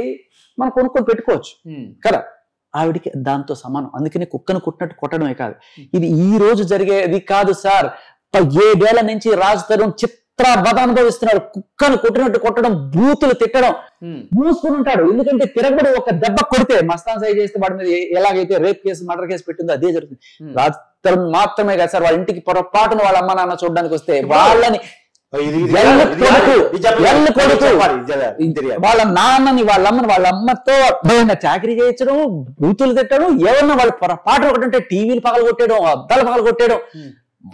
మనం కొనుక్కొని పెట్టుకోవచ్చు కదా. ఆవిడికి దాంతో సమానం. అందుకని కుక్కను కుట్టినట్టు కొట్టడమే కాదు, ఇది ఈ రోజు జరిగేది కాదు సార్. 7 ఏళ్ల నుంచి రాజ్ తరుణ్ చిత్రవధ అనుభవిస్తున్నాడు. కుక్కను కొట్టినట్టు కొట్టడం, బూతులు తిట్టడం, మూసుకుని ఉంటాడు. ఎందుకంటే తిరగబడి ఒక దెబ్బ కొడితే మస్తాన్ సై చేస్తే వాడి మీద ఎలాగైతే రేప్ కేసు, మర్డర్ కేసు పెట్టిందో అదే జరుగుతుంది. రాజ్ తరుణ్ మాత్రమే కదా సార్ వాళ్ళ ఇంటికి పొరపాటున వాళ్ళ అమ్మ నాన్న చూడడానికి వస్తే వాళ్ళని వాళ్ళ నాన్నని వాళ్ళ అమ్మని వాళ్ళ అమ్మతో చాకరీ చేయించడం, బూతులు తిట్టడం, ఏమన్నా వాళ్ళు పొరపాటు ఒకటి ఉంటే టీవీలు పగలు కొట్టేయడం, అద్దాలు పగలు కొట్టేయడం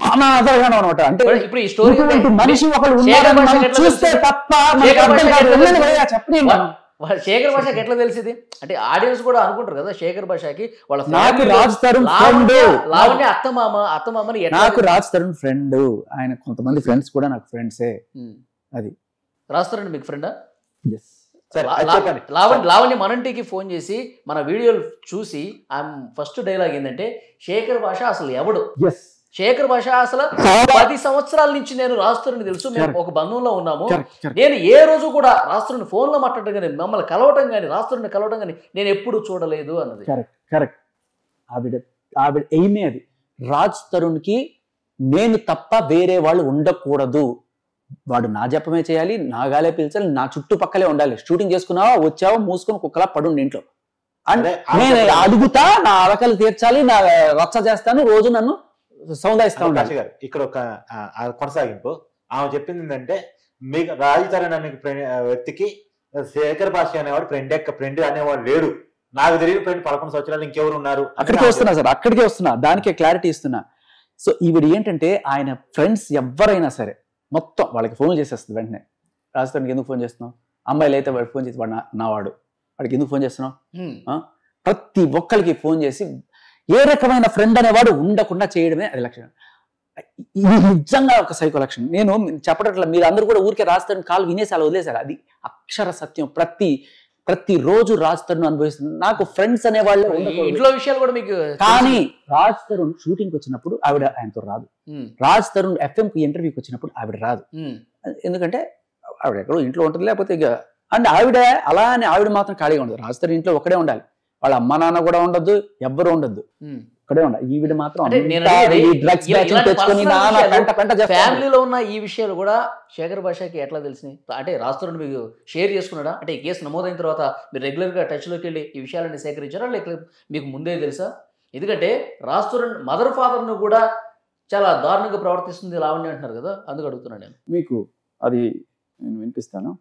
అనాథగాను అనమాట. అంటే
ఇప్పుడు ఈ స్టోరీ
మనిషి ఒకరు ఉన్నారని చూస్తే తప్ప చెప్పండి.
శేఖర్ భాషకి ఎట్లా తెలిసింది అంటే ఆడియన్స్ కూడా అనుకుంటారు కదా శేఖర్ భాషకి వాళ్ళ
నాకు రాజ్ తరుణ్ ఫ్రెండ్,
లావణ్య అత్తమామని
నాకు రాజ్ తరుణ్ ఫ్రెండ్, ఆయన కొంతమంది ఫ్రెండ్స్ కూడా నాకు ఫ్రెండ్సే. అది
రాజ్ తరుణ్ మీకు ఫ్రెండా? లావణ్య మనంటికి ఫోన్ చేసి మన వీడియోలు చూసి ఆమె ఫస్ట్ డైలాగ్ ఏంటంటే శేఖర్ భాష అసలు ఎవడు, శేఖర్ భాష అసలు 10 సంవత్సరాల నుంచి నేను రాజ్ తరుణ్ తెలుసు, మేము ఒక బంధంలో ఉన్నాము, నేను ఏ రోజు కూడా రాజ్ తరుణ్ ఫోన్ లో మాట్లాడటం కానీ మమ్మల్ని కలవటం కానీ రాజ్ తరుణ్ కలవటం కానీ నేను ఎప్పుడు చూడలేదు అన్నది.
కరెక్ట్. ఆవిడ ఎయిమే అది. రాజ్ తరుణ్ కి నేను తప్ప వేరే వాళ్ళు ఉండకూడదు, వాడు నా జపమే చేయాలి, నా గాలే పిలిచాలి, నా చుట్టుపక్కలే ఉండాలి. షూటింగ్ చేసుకున్నావా, వచ్చావా, మూసుకొని కుక్కలా పడుండి ఇంట్లో. అంటే నేను అడుగుతా, నా అలకలు తీర్చాలి, నా రచ్చ చేస్తాను, రోజు నన్ను సౌందర్యిస్తా ఉండాలి.
ఇక్కడ ఒక కొనసాగింపు ఆమె చెప్పింది ఏంటంటే, మీకు రాజ్ తరుణ్ అనే వ్యక్తికి శేఖర్ భాష అనేవాడు ఫ్రెండ్ అనేవాడు లేడు, నాకు తెలియని ఫ్రెండ్ 11 సంవత్సరాలు ఇంకెవరు ఉన్నారు.
అక్కడికి వస్తున్నా సార్, అక్కడికే వస్తున్నా, దానికే క్లారిటీ ఇస్తున్నా. సో ఈవిడ ఏంటంటే ఆయన ఫ్రెండ్స్ ఎవరైనా సరే మొత్తం వాళ్ళకి ఫోన్ చేసేస్తుంది వెంటనే. రాజ్ తరుణ్కి ఎందుకు ఫోన్ చేస్తున్నావు, అమ్మాయిలు అయితే వాడు ఫోన్ చేసి వాడు నా వాడు, వాడికి ఎందుకు ఫోన్ చేస్తున్నావు, ప్రతి ఒక్కరికి ఫోన్ చేసి ఏ రకమైన ఫ్రెండ్ అనేవాడు ఉండకుండా చేయడమే అది లక్షణం. ఇది నిజంగా ఒక సైకో లక్షణం. నేను చెప్పట్లా, మీరు అందరూ కూడా ఊరికే రాజ్ తరుణ్ కాల్ వినేసి అలా వదిలేశారు, అది అక్షర సత్యం. ప్రతి రోజు రాజ్ తరుణ్ అనుభవిస్తుంది. నాకు ఫ్రెండ్స్ అనేవాళ్ళు
ఇంట్లో విషయాలు కూడా మీకు.
కానీ రాజ్ తరుణ్ షూటింగ్ వచ్చినప్పుడు ఆవిడ ఆయనతో రాదు, రాజ్ తరుణ్ FM కి ఇంటర్వ్యూకి వచ్చినప్పుడు ఆవిడ రాదు. ఎందుకంటే ఆవిడ ఎక్కడో ఇంట్లో ఉంటుంది, లేకపోతే ఇక అంటే ఆవిడ అలా అని ఆవిడ మాత్రం ఖాళీగా ఉండదు. రాజ్ తరుణ్ ఇంట్లో ఒకడే ఉండాలి, వాళ్ళ అమ్మ నాన్న కూడా ఉండొద్దు, ఎవ్వరు ఉండొద్దు, ఇక్కడే ఉండాలి. ఈవిడ మాత్రం
ఫ్యామిలీలో ఉన్న ఈ విషయాలు కూడా శేఖర్ భాషకి ఎట్లా తెలిసినాయి? అంటే రాజ్ తరుణ్ మీకు షేర్ చేసుకున్నాడా? అంటే ఈ కేసు నమోదైన తర్వాత మీరు రెగ్యులర్ గా టచ్ లోకి వెళ్ళి ఈ విషయాలన్నీ సేకరించారా, లేక మీకు ముందే తెలుసా? ఎందుకంటే రాజ్ తరుణ్ మదర్ ఫాదర్ ను కూడా చాలా దారుణంగా ప్రవర్తిస్తుంది లావణ్య అంటున్నారు కదా, అందుకు అడుగుతున్నాను నేను.
మీకు అది నేను వినిపిస్తాను.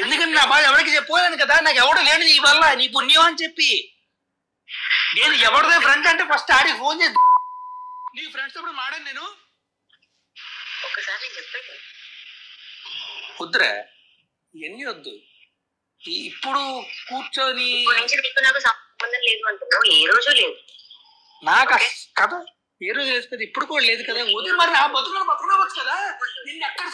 ఎందుకంటే నా బాధ ఎవరికి చెప్పలేను కదా, నాకు ఎవడు లేని నీ వల్ల, నీ పుణ్యం అని చెప్పి. నేను ఎవరిదే ఫ్రెండ్ అంటే ఫస్ట్ ఆడికి ఫోన్ చేసి నీ ఫ్రెండ్స్ ఇప్పుడు మాడాను నేను
ఒకసారి చెప్పండి.
వద్దురా ఇవన్నీ వద్దు, ఇప్పుడు కూర్చొని
నాకు సంబంధం లేదు అంటున్నావు, ఏ రోజు లేదు
నాకు కదా, ఏ రోజు లేదు కదా, ఇప్పుడు కూడా లేదు కదా. వదిలి మరి నా బతుకువచ్చు కదా, నిన్ను ఎక్కడ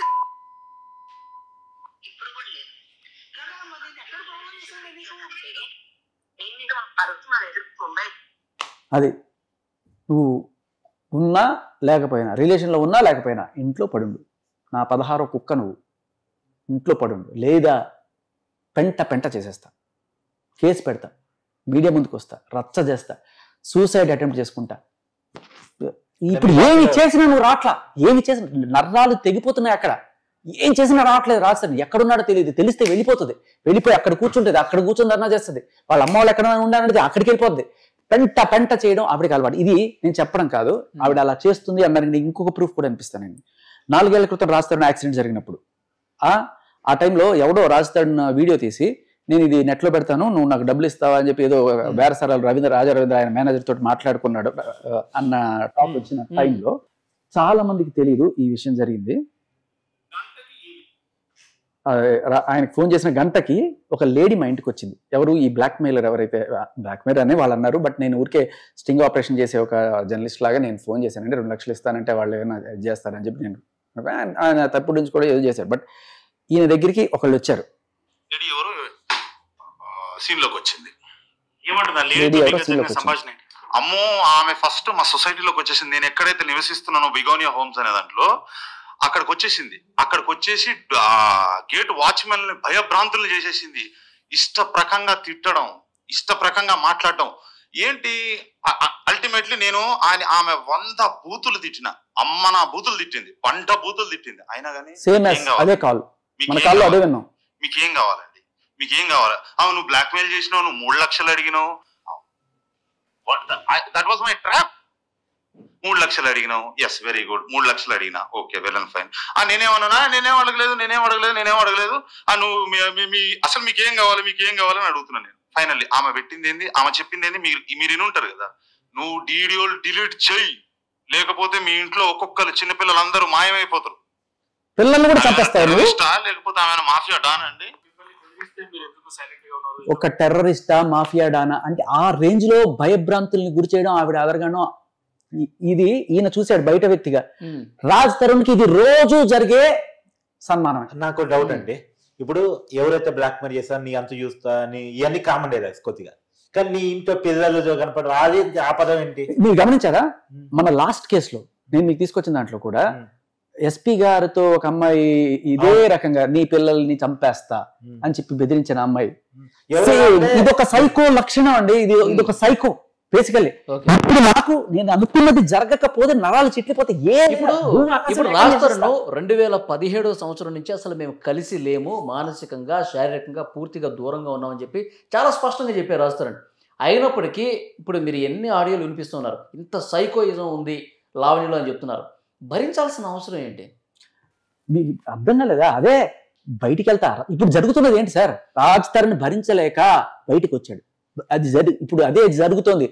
అది నువ్వు ఉన్నా లేకపోయినా, రిలేషన్లో ఉన్నా లేకపోయినా ఇంట్లో పడుండు. నా 16వ కుక్క నువ్వు ఇంట్లో పడుండు, లేదా పెంట చేసేస్తా, కేసు పెడతా, మీడియా ముందుకు వస్తా, రచ్చ చేస్తా, సూసైడ్ అటెంప్ట్ చేసుకుంటా. ఇప్పుడు ఏమి చేసినా నువ్వు రాట్లా, ఏమి చేసినా నర్రాలు తెగిపోతున్నాయి, అక్కడ ఏం చేసినా రావట్లేదు. రాస్తాను ఎక్కడున్నాడో తెలియదు, తెలిస్తే వెళ్ళిపోయి అక్కడ కూర్చుంటుంది, అక్కడ కూర్చొని ధర్నా చేస్తుంది. వాళ్ళ అమ్మ వాళ్ళు ఎక్కడ ఉండాలంటే అక్కడికి వెళ్ళిపోద్ది. పెంట చేయడం ఆవిడకి అలవాటు. ఇది నేను చెప్పడం కాదు, ఆవిడ అలా చేస్తుంది అన్నారండి. ఇంకొక ప్రూఫ్ కూడా అనిపిస్తానండి. 4 ఏళ్ల క్రితం రాజ్ తరుణ్ యాక్సిడెంట్ జరిగినప్పుడు ఆ టైంలో ఎవడో రాజ్ తరుణ్ వీడియో తీసి నేను ఇది నెట్లో పెడతాను, నువ్వు నాకు డబ్బులు ఇస్తావా అని చెప్పి ఏదో బేరసారాలు రాజా రవీంద్ర ఆయన మేనేజర్ తోటి మాట్లాడుకున్నాడు అన్న టాప్ వచ్చిన టైంలో చాలా మందికి తెలియదు ఈ విషయం జరిగింది. ఆయనకు ఫోన్ చేసిన గంటకి ఒక లేడీ మా ఇంటికి వచ్చింది. ఎవరు ఈ బ్లాక్మెయిలర్, ఎవరైతే బ్లాక్మెయిలర్ అని వాళ్ళు అన్నారు, బట్ నేను ఊరికే స్టింగ్ ఆపరేషన్ చేసే ఒక జర్నలిస్ట్ లాగా నేను ఫోన్ చేశానంటే 2 లక్షలు ఇస్తానంటే వాళ్ళు ఏమైనా చేస్తారని చెప్పి నేను ఆయన తప్పుడు నుంచి కూడా ఏదో చేశారు. బట్ ఈయన దగ్గరికి ఒకళ్ళు వచ్చారు,
అమ్మో ఆమె ఫస్ట్ మా సొసైటీలోకి వచ్చేసింది. నేను ఎక్కడైతే నివసిస్తున్నానో బిగోనియా హోమ్స్ అనే దాంట్లో అక్కడికి వచ్చేసి గేట్ వాచ్మెన్ భయభ్రాంతులు చేసేసింది. ఇష్టప్రకంగా తిట్టడం, ఇష్టప్రకంగా మాట్లాడటం. ఏంటి అల్టిమేట్లీ నేను ఆమె 100 బూతులు తిట్టిన, అమ్మ నా బూతులు తిట్టింది, పంట బూతులు తిట్టింది, అయినా కానీ
అదే కాల్ మన కాల్లో అదే విన్నాం.
మీకేం కావాలండి, మీకేం కావాలి? నువ్వు బ్లాక్ మెయిల్ చేసినావు, నువ్వు 3 లక్షలు అడిగినావు, దట్ వాజ్ మై ట్రాప్. 3 లక్షలు అడిగినావు, ఎస్ వెరీ గుడ్, 3 లక్షలు అడిగినా, ఓకే వెల్ అండ్ ఫైన్. నేనేం అడగలేదు. నువ్వు అసలు మీకేం కావాలని అడుగుతున్నాను నేను. ఫైనల్లీ ఆమె పెట్టింది ఏంది, ఆమె చెప్పింది ఏంది, మీరు వినుంటారు కదా, నువ్వు వీడియోలు డిలీట్ చెయ్యి, లేకపోతే మీ ఇంట్లో ఒక్కొక్కరు చిన్నపిల్లలందరూ మాయమైపోతారు,
పిల్లల్ని కూడా చంపేస్తారు,
లేకపోతే ఆమె మాఫియా డాన్ అండి.
ఒక టెర్రరిస్టా మాఫియా డానా అంటే ఆ రేంజ్ లో భయభ్రాంతుల్ని గురి చేయడం ఆవిడ అదరగానో. ఇది ఈయన చూశాడు బయట వ్యక్తిగా. రాజ్ తరుణ్ కి ఇది రోజు జరిగే సన్మానం.
నాకు డౌట్ అండి, ఇప్పుడు ఎవరైతే బ్లాక్ మెయిల్ చేస్తారో నీ అంత చూస్తా నీ ఇవన్నీ కామన్ డైలాగ్స్ కొద్దిగా, కానీ నీ ఇంట్లో పిల్లలు కనపడరు, అది ఆపదం ఏంటి?
మీరు గమనించారా మన లాస్ట్ కేసులో నేను మీకు తీసుకొచ్చిన దాంట్లో కూడా ఎస్పీ గారితో ఒక అమ్మాయి ఇదే రకంగా నీ పిల్లల్ని చంపేస్తా అని చెప్పి బెదిరించిన అమ్మాయి. ఇదొక సైకో లక్షణం అండి, ఇదొక సైకో బేసికల్లీ. ఇప్పుడు నాకు నేను అనుకున్నది జరగకపోతే నరాలు చిట్లిపోతే
ఇప్పుడు రాస్తారను 2017 సంవత్సరం నుంచి అసలు మేము కలిసి లేము, మానసికంగా శారీరకంగా పూర్తిగా దూరంగా ఉన్నామని చెప్పి చాలా స్పష్టంగా చెప్పారు రాస్తారని. అయినప్పటికీ ఇప్పుడు మీరు ఎన్ని ఆడియోలు వినిపిస్తున్నారు, ఇంత సైకోయిజం ఉంది లావణ్యలో అని చెప్తున్నారు, భరించాల్సిన అవసరం ఏంటి?
మీకు అర్థం కాలేదా? అదే బయటికి వెళ్తారు. ఇప్పుడు జరుగుతున్నది ఏంటి సార్, రాజ్ తరుణ్ భరించలేక బయటికి వచ్చాడు, అది ఇప్పుడు అదే జరుగుతోంది.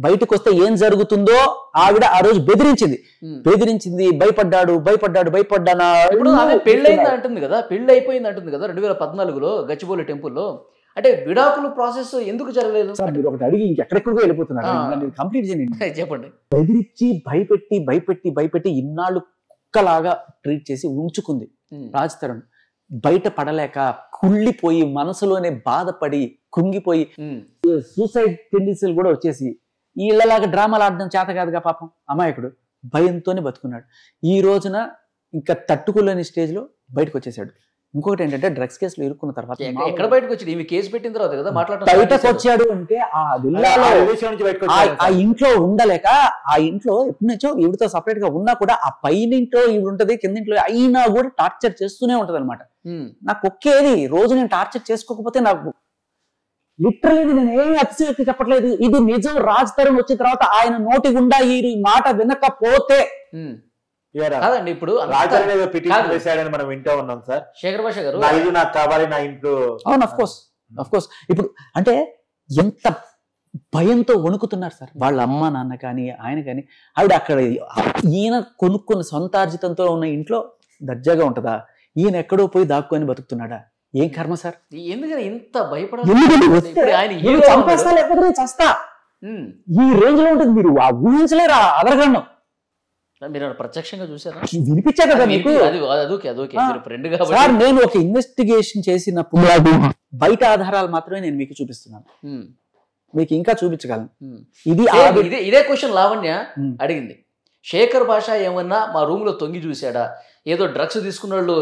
బయటకు వస్తే ఏం జరుగుతుందో ఆవిడ ఆ రోజు బెదిరించింది, భయపడ్డానా.
ఇప్పుడు ఆమె పెళ్ళైంది అంటుంది కదా, పెళ్లి అయిపోయింది అంటుంది కదా 2014లో గచ్చిబౌలి టెంపుల్లో. అంటే విడాకుల ప్రాసెస్ ఎందుకు జరగలేదు?
సార్ మీరు ఒకటి అడిగి ఇంకెక్కడెక్కడికో వెళ్ళిపోతున్నారు, కంప్లీట్ చేయండి.
చెప్పండి.
బెదిరించి భయపెట్టి ఇన్నాళ్ళు కుక్కలాగా ట్రీట్ చేసి ఉంచుకుంది రాజ్ తరుణ్. బయట పడలేక కుళ్ళిపోయి మనసులోనే బాధపడి కుంగిపోయి సూసైడ్ టెండెన్సీలు కూడా వచ్చేసి వీళ్ళలాగా డ్రామాలు ఆడడం చేత కాదుగా పాపం అమాయకుడు, భయంతోనే బతుకున్నాడు. ఈ రోజున ఇంకా తట్టుకోలేని స్టేజ్ లో బయటకు వచ్చేసాడు. ఇంకొకటి ఏంటంటే డ్రగ్స్ కేసులో ఇరుక్కున్న తర్వాత
ఎక్కడ బయటకు వచ్చి ఈమె కేసు పెట్టిన తర్వాత కదా మాట్లాడటం
బయటకు వచ్చాడు అంటే ఆ ఇంట్లో ఉండలేక, ఆ ఇంట్లో ఎప్పటి నుంచో ఈవిడతో సపరేట్ గా ఉన్నా కూడా ఆ పైన ఇంట్లో ఈవిడ ఉంటది, కింద ఇంట్లో అయినా కూడా టార్చర్ చేస్తూనే ఉంటది అనమాట. నాకు ఒకేది రోజు నేను టార్చర్ చేసుకోకపోతే నాకు లిటరల్లీ నేను ఏం అతిశయోక్తి చెప్పట్లేదు, ఇది నిజం. రాజ్ తరుణ్ వచ్చిన తర్వాత ఆయన నోటి గుండా ఈ మాట వినకపోతే
కాదండి. ఇప్పుడు
మనం వింటూ ఉన్నాం సార్,
శేఖర్ భాష గారు
నాకు కావాలి నా ఇంట్లో.
అవును, అఫ్ కోర్స్. ఇప్పుడు అంటే ఎంత భయంతో వణుకుతున్నారు సార్ వాళ్ళ అమ్మ నాన్న కానీ ఆయన కానీ. ఆవిడ అక్కడ ఈయన కొనుక్కున్న సొంతార్జితంతో ఉన్న ఇంట్లో దర్జాగా ఉంటుందా? ఈయన ఎక్కడో పోయి దాక్కొని బతుకుతున్నాడా? ఏం కర్మ సార్,
ఎందుకని ఇంత భయపడాలి?
చస్తా ఈ రేంజ్ లో ఉంటుంది, మీరు ఊహించలేరా అదరగండం.
మీరు ప్రత్యక్షంగా చూసారా?
వినిపించా కదా మీకు.
సార్
నేను ఒక ఇన్వెస్టిగేషన్ చేసినప్పుడు బయట ఆధారాలు మాత్రమే నేను మీకు చూపిస్తున్నాను, మీకు ఇంకా చూపించగలను.
ఇదే క్వశ్చన్ లావణ్య అడిగింది. శేఖర్ భాష ఏమన్నా మా రూమ్ లో తొంగి చూసాడా? ఏదో డ్రగ్స్ తీసుకున్న వాళ్ళు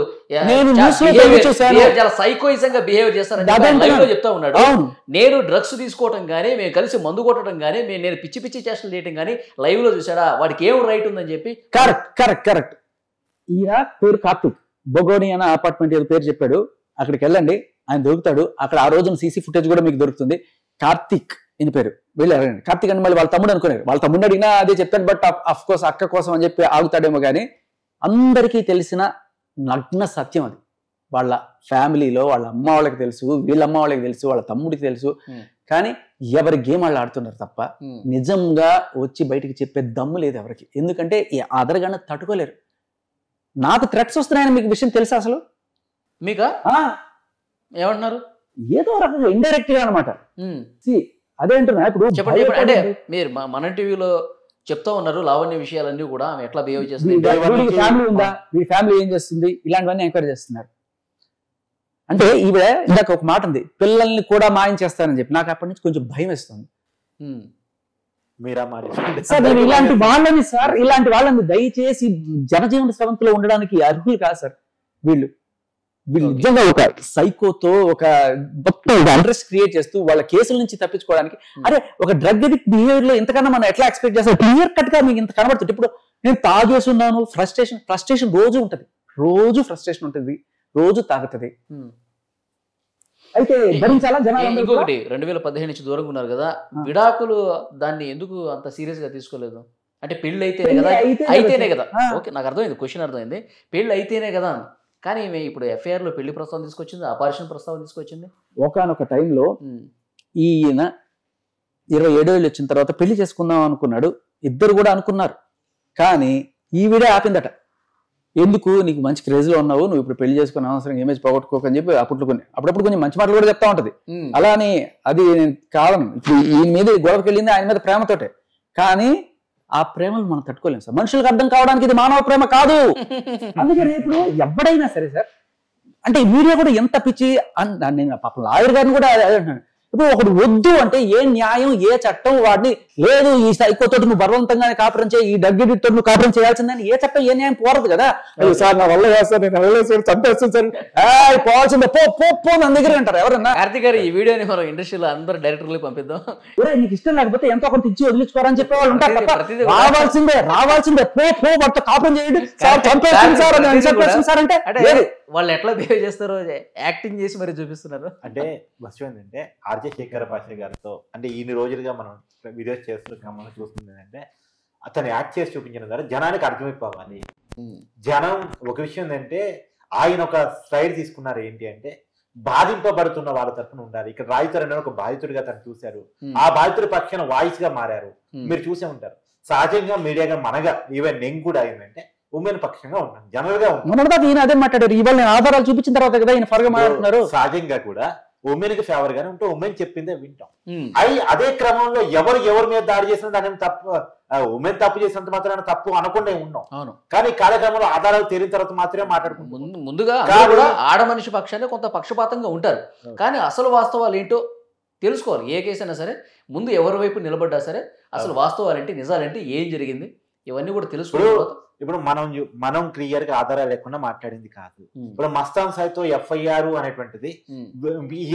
చాలా సైకోయిజంగా బిహేవ్ చేస్తారని లైవ్ లో చెప్తా ఉన్నాడు. నేను డ్రగ్స్ తీసుకోవటం గానీ, మేము కలిసి మందు కొట్టడం గానీ, నేను పిచ్చి చేష్టలు చేయటం గానీ లైవ్ లో చూసాడా? వాడికి ఏం రైట్ ఉందని చెప్పి.
కరెక్ట్. ఈయన పేరు కార్తిక్, బొగోని అన్న అపార్ట్మెంట్ ఏదో పేరు చెప్పాడు, అక్కడికి వెళ్ళండి, ఆయన దొరుకుతాడు. అక్కడ ఆ రోజున సీసీ ఫుటేజ్ కూడా మీకు దొరుకుతుంది. కార్తిక్ ఈయన పేరు, వెళ్ళి అడగండి. కార్తిక్ అని మళ్ళీ వాళ్ళ తమ్ముడు అనుకున్నారు, వాళ్ళ తమ్ముడు అడిగినా అదే చెప్తాను, బట్ అఫ్ కోర్స్ అక్క కోసం అని చెప్పి ఆగుతాడేమో కానీ అందరికీ తెలిసిన నగ్న సత్యం అది. వాళ్ళ ఫ్యామిలీలో వాళ్ళ అమ్మ వాళ్ళకి తెలుసు, వీళ్ళ అమ్మ వాళ్ళకి తెలుసు, వాళ్ళ తమ్ముడికి తెలుసు. కానీ ఎవరి గేమ్ వాళ్ళు ఆడుతున్నారు తప్ప నిజంగా వచ్చి బయటికి చెప్పే దమ్ము లేదు ఎవరికి. ఎందుకంటే అదరగానే తట్టుకోలేరు. నాకు థ్రెట్స్ వస్తున్నాయని మీకు విషయం తెలుసా అసలు?
మీకా ఏమంటున్నారు?
ఏదో రకంగా ఇండైరెక్ట్ గా అనమాట. అదేంటున్నా ఇప్పుడు
చెప్పండి. అంటే మీరు మన టీవీలో చెప్తా ఉన్నారు లావణ్య విషయాలన్నీ కూడా ఎట్లా బిహేవ్ చేస్తుంది,
ఫ్యామిలీ ఉందా, వీడి ఫ్యామిలీ ఏం చేస్తుంది, ఇలాంటివన్నీ ఎంక్వైరీ చేస్తున్నారు. అంటే ఈవిడ ఇందాక ఒక మాట ఉంది, పిల్లల్ని కూడా మాయం చేస్తానని చెప్పి. నాకు అప్పటి నుంచి కొంచెం భయం వేస్తుంది. సార్ నేను ఇలాంటి వాళ్ళని దయచేసి జనజీవన స్రవంతిలో ఉండడానికి అర్హులు కాదు సార్ వీళ్ళు. వీళ్ళు నిజంగా ఒక సైకోతో ఒక మొత్తం అడ్రస్ క్రియేట్ చేస్తూ వాళ్ళ కేసుల నుంచి తప్పించుకోవడానికి అరే ఒక డ్రగ్ అడిక్ట్ బిహేవియర్ లో ఎంతకన్నా మనం ఎట్లా ఎక్స్పెక్ట్ చేస్తాం క్లియర్ కట్ గా మీకు ఇంత కనబడుతుంది. ఇప్పుడు నేను తాగేస్తున్నాను, ఫ్రస్ట్రేషన్ రోజు ఉంటుంది, ఫ్రస్ట్రేషన్ ఉంటుంది, రోజు తాగుతుంది. అయితే భరించాలా జనాలు?
ఇంకొకటి 2015 నుంచి దూరంగా ఉన్నారు కదా, విడాకులు దాన్ని ఎందుకు అంత సీరియస్ గా తీసుకోలేదు? అంటే పెళ్లి అయితేనే కదా. ఓకే, నాకు అర్థమైంది, క్వశ్చన్ అర్థమైంది. పెళ్లి అయితేనే కదా, కానీ ఇప్పుడు ఎఫ్ఐఆర్ లో పెళ్లి ప్రస్తావన తీసుకొచ్చింది, అపార్షన్ ప్రస్తావన తీసుకొచ్చింది.
ఒకనొక టైంలో ఈయన 27 ఏళ్ళు వచ్చిన తర్వాత పెళ్లి చేసుకుందాం అనుకున్నాడు, ఇద్దరు కూడా అనుకున్నారు. కానీ ఈవిడే ఆపిందట. ఎందుకు, నీకు మంచి క్రేజ్ లో ఉన్నావు, నువ్వు ఇప్పుడు పెళ్లి చేసుకుని అవసరం ఇమేజ్ పోగొట్టుకోకని చెప్పి అప్పుడప్పుడు కొంచెం మంచి మాటలు కూడా చెప్తా ఉంటది. అలా అని అది కారణం ఇప్పుడు ఈయన మీద గొడవకి వెళ్ళింది ఆయన మీద ప్రేమతోటే. కానీ ఆ ప్రేమను మనం తట్టుకోలేము సార్. మనుషులకు అర్థం కావడానికి ఇది మానవ ప్రేమ కాదు. అందుకని ఇప్పుడు ఎవడైనా సరే సార్, అంటే మీడియా కూడా ఎంత పిచ్చి నేను పాపం లాయర్ గారిని కూడా అంటున్నాను. ఇప్పుడు ఒకడు వద్దు అంటే ఏ న్యాయం ఏ చట్టం వాడిని లేదు, ఈ సైకోతో నువ్వు బలవంతంగానే కాపురం చేయి, ఈ డగ్ ఎడిక్తో నువ్వు కాపురం చేయాల్సిందని ఏ చట్టం ఏ న్యాయం పోరదు కదా. సార్ నా వల్ల చేస్తాను, నేను వెళ్ళలేదు చంపేస్తాను సార్, పోవాల్సిందే పో నా దగ్గర అంటారు ఎవరన్నా.
కార్తీక్ గారు, ఈ వీడియోని మనం ఇండస్ట్రీలో అందరూ డైరెక్టర్లకు పంపిద్దాం.
నీకు ఇష్టం లేకపోతే ఎంతో కొంత ఇచ్చి వదిలించుకోవాలని చెప్పే వాళ్ళు ఉంటారు తప్ప రావాల్సిందే పో వాటితో కాపురం చేయండి సార్, చంపేస్తుంది సార్ అని చెప్పేస్తుంది సార్. అంటే
వాళ్ళు ఎట్లా బిహేవ్ చేస్తారో యాక్టింగ్ చేసి మరి చూపిస్తున్నారు.
అంటే విషయం ఏంటంటే ఆర్జే శేఖర్ భాష గారితో అంటే ఇన్ని రోజులుగా మనం వీడియోస్ చేస్తున్నాం, మనం చూస్తుంది ఏంటంటే అతను యాక్ట్ చేసి చూపించిన ద్వారా జనానికి అర్థమైపోవాలి. జనం ఒక విషయం ఏంటంటే ఆయన ఒక స్లైడ్ తీసుకున్నారు, ఏంటి అంటే బాధింపబడుతున్న వాళ్ళ తరఫున ఉండాలి. ఇక్కడ రాయితర్ అనే ఒక బాధితుడిగా తను చూశారు, ఆ బాధితుడి పక్షాన వాయిస్ గా మారారు. మీరు చూసే ఉంటారు సహజంగా మీడియాగా మనగా ఈవెన్ నేను కూడా ఏంటంటే ఉమెన్ పక్షంగా ఉన్నాను, జనరల్ గా ఉన్నాను.
ఈయన అదే మాట్లాడారు, ఇవాళ నేను ఆధారాలు చూపించిన తర్వాత కదా ఈయన ఫర్గా మాట్లాడుతున్నారు.
సహజంగా కూడా ఉమెన్ కి ఫేవర్ గానే ఉంటే ఉమెన్ చెప్పిందే వింటాం. అదే క్రమంలో ఎవరి మీద దాడి చేసినా దాని తప్పు, ఉమెన్ తప్పు చేసినంత మాత్రం తప్పు అనకుండా ఉన్నాం. కానీ కాలక్రమంలో ఆధారాలు తేలిన తర్వాత మాత్రమే మాట్లాడుకుంటాం.
ముందుగా ఆడ మనిషి పక్షాన్ని కొంత పక్షపాతంగా ఉంటారు, కానీ అసలు వాస్తవాలు ఏంటో తెలుసుకోవాలి. ఏ కేసు అయినా సరే ముందు ఎవరి వైపు నిలబడ్డా సరే అసలు వాస్తవాలేంటి, నిజాలేంటి, ఏం జరిగింది, ఇవన్నీ కూడా తెలుసుకోవాలి.
ఇప్పుడు మనం క్లియర్ గా ఆధారాలు లేకుండా మాట్లాడింది కాదు. ఇప్పుడు మస్తాన్ సాయితో ఎఫ్ఐఆర్ అనేటువంటిది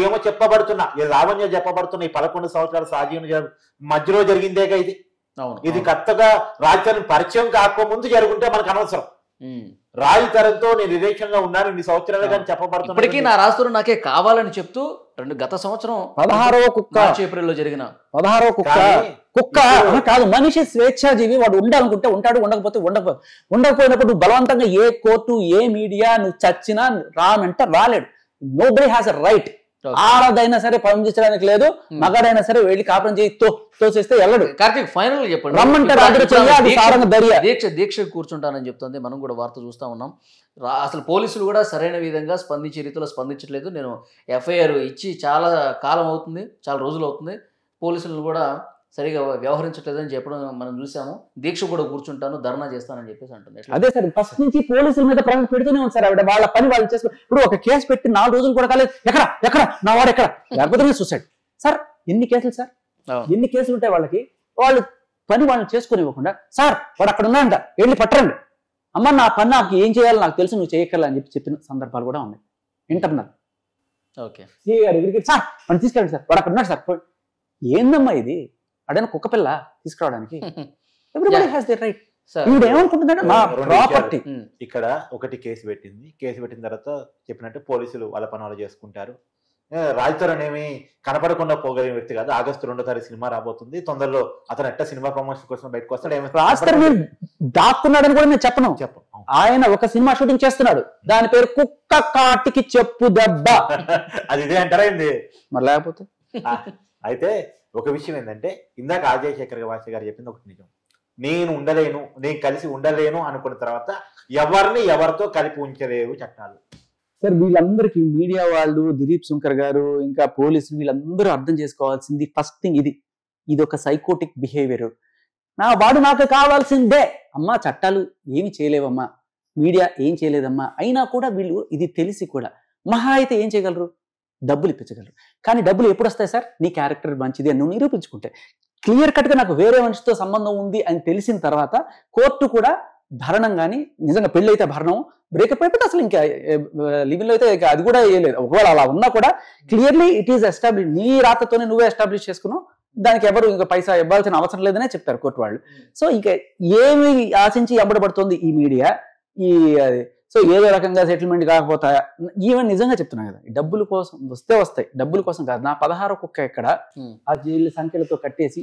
ఏమో చెప్పబడుతున్నా, లావణ్య చెప్పబడుతున్న ఈ 11 సంవత్సరాల సాజీవన మధ్యలో జరిగిందేగా ఇది. ఇది కొత్తగా రాజధాని పరిచయం కాకముందు జరుగుంటే మనకు అనవసరం. రాజతరంతో నేను రిలేషన్ ఉన్నాను ఇన్ని సంవత్సరాలు కానీ చెప్పబడుతుంది.
ఇప్పటికీ నా రాష్ట్రం నాకే కావాలని చెప్తూ గత సంవత్సరం
16వ కుక్క
ఏప్రిల్లో జరిగిన
16వ కుక్క కాదు, మనిషి స్వేచ్ఛాజీవి, వాడు ఉండాలనుకుంటే ఉంటాడు, ఉండకపోయినప్పుడు నువ్వు బలవంతంగా ఏ కోర్టు ఏ మీడియా నువ్వు చచ్చినా రానంటే రాలేడు. Nobody has a right. ఆడదైనా సరే పంపించడానికి లేదు, మగాడైనా సరే వెళ్ళి కాపురం చేయి తోసేస్తే వెళ్ళడు.
కార్తీక్ ఫైనల్ గా చెప్పండి,
రమ్మంటే
దీక్ష కూర్చుంటానని చెప్తుంది. మనం కూడా వార్త చూస్తా ఉన్నాం. అసలు పోలీసులు కూడా సరైన విధంగా స్పందించే రీతిలో స్పందించట్లేదు. నేను ఎఫ్ఐఆర్ ఇచ్చి చాలా కాలం అవుతుంది, చాలా రోజులు అవుతుంది, పోలీసులను కూడా సరిగా వ్యవహరించట్లేదని చెప్పడం మనం చూసాము. దీక్ష కూడా కూర్చుంటాను, ధర్నా చేస్తానని చెప్పేసి అంటుంది.
అదే సార్, ఫస్ట్ నుంచి పోలీసుల మీద ప్రెషర్ పెడుతూనే ఉంది సార్. ఆవిడ వాళ్ళ పని వాళ్ళు చేసుకో. ఇప్పుడు ఒక కేసు పెట్టి 4 రోజులు కూడా కాలేదు, ఎక్కడ నా వాడు ఎక్కడ, లేకపోతే సూసైడ్. సార్ ఎన్ని కేసులు సార్, ఎన్ని కేసులు ఉంటాయి వాళ్ళకి, వాళ్ళు పని వాళ్ళని చేసుకుని ఇవ్వకుండా సార్ వాడు అక్కడ ఉన్నాడంట వెళ్ళి పట్టరండి, అమ్మ నా పని నాకు ఏం చేయాలో నాకు తెలుసు నువ్వు చేయగల అని చెప్పిన సందర్భాలు కూడా ఉన్నాయి. ఇంటర్నల్ సిఐ గారి దగ్గరికి సార్ మనం తీసుకెళ్ళండి సార్, వాడు అక్కడ ఉన్నాడు సార్. ఏందమ్మా ఇది, అడైనా కుక్క పిల్ల తీసుకురావడానికి ఎవ్రీబడీ హ్యాస్ ది రైట్. ఏమనుకుంటుందంటే మా ప్రాపర్టీ.
ఇక్కడ ఒకటి కేసు పెట్టిన తర్వాత చెప్పినట్టు పోలీసులు వాళ్ళ పని వాళ్ళు చేసుకుంటారు. రాజతరుణ్ ఏమి కనపడకుండా పోగలిగిన వ్యక్తి కాదు. ఆగస్టు 2వ తారీఖు సినిమా రాబోతుంది. తొందరలో అతను ఎట్లా సినిమా ప్రమోషన్ కోసం బయటకు వస్తాడు.
రాజతరుణ్ దాక్కున్నాడని కూడా నేను చెప్పను. ఆయన ఒక సినిమా షూటింగ్ చేస్తున్నాడు, దాని పేరు కుక్క కాటికి చెప్పు దెబ్బ.
అది ఇదే అంటారైంది
మరి లేకపోతే.
అయితే ఒక విషయం ఏంటంటే ఇందాక ఆర్జే శేఖర్ భాష గారు చెప్పింది ఒకటి నిజం. నేను కలిసి ఉండలేను అనుకున్న తర్వాత ఎవరితో కలిపి ఉంచలేవు చట్టాలు.
సార్ వీళ్ళందరికీ మీడియా వాళ్ళు, దిలీప్ శంకర్ గారు, ఇంకా పోలీసులు వీళ్ళందరూ అర్థం చేసుకోవాల్సింది ఫస్ట్ థింగ్ ఇది ఒక సైకోటిక్ బిహేవియర్. నా వాడు నాకు కావాల్సిందే. అమ్మా చట్టాలు ఏమి చేయలేవమ్మా, మీడియా ఏం చేయలేదమ్మా, అయినా కూడా వీళ్ళు ఇది తెలిసి కూడా మహా అయితే ఏం చేయగలరు, డబ్బులు ఇప్పించగలరు. కానీ డబ్బులు ఎప్పుడు వస్తాయి సార్, నీ క్యారెక్టర్ మంచిది అని నువ్వు నిరూపించుకుంటే. క్లియర్ కట్గా నాకు వేరే మనిషితో సంబంధం ఉంది అని తెలిసిన తర్వాత కోర్టు కూడా భరణం కానీ నిజంగా పెళ్లి అయితే భరణం, బ్రేకప్ అయిపోతే అసలు ఇంకా లివింగ్ లో అయితే అది కూడా వేయలేదు. ఒకవేళ అలా ఉన్నా కూడా క్లియర్లీ ఇట్ ఈస్ ఎస్టాబ్లిష్, నీ రాతతోనే నువ్వే ఎస్టాబ్లిష్ చేసుకున్నావు, దానికి ఎవరు ఇంకా పైసా ఇవ్వాల్సిన అవసరం లేదనే చెప్తారు కోర్టు వాళ్ళు. సో ఇంకా ఏమి ఆశించి ఎబ్బడబడుతుంది ఈ మీడియా, ఈ సో ఏదో రకంగా సెటిల్మెంట్ కాకపోతా ఈవెన్ నిజంగా చెప్తున్నా కదా, డబ్బుల కోసం వస్తాయి, డబ్బుల కోసం కాదు. నా 16 కుక్క ఇక్కడ ఆ జైలు సంఖ్యలతో కట్టేసి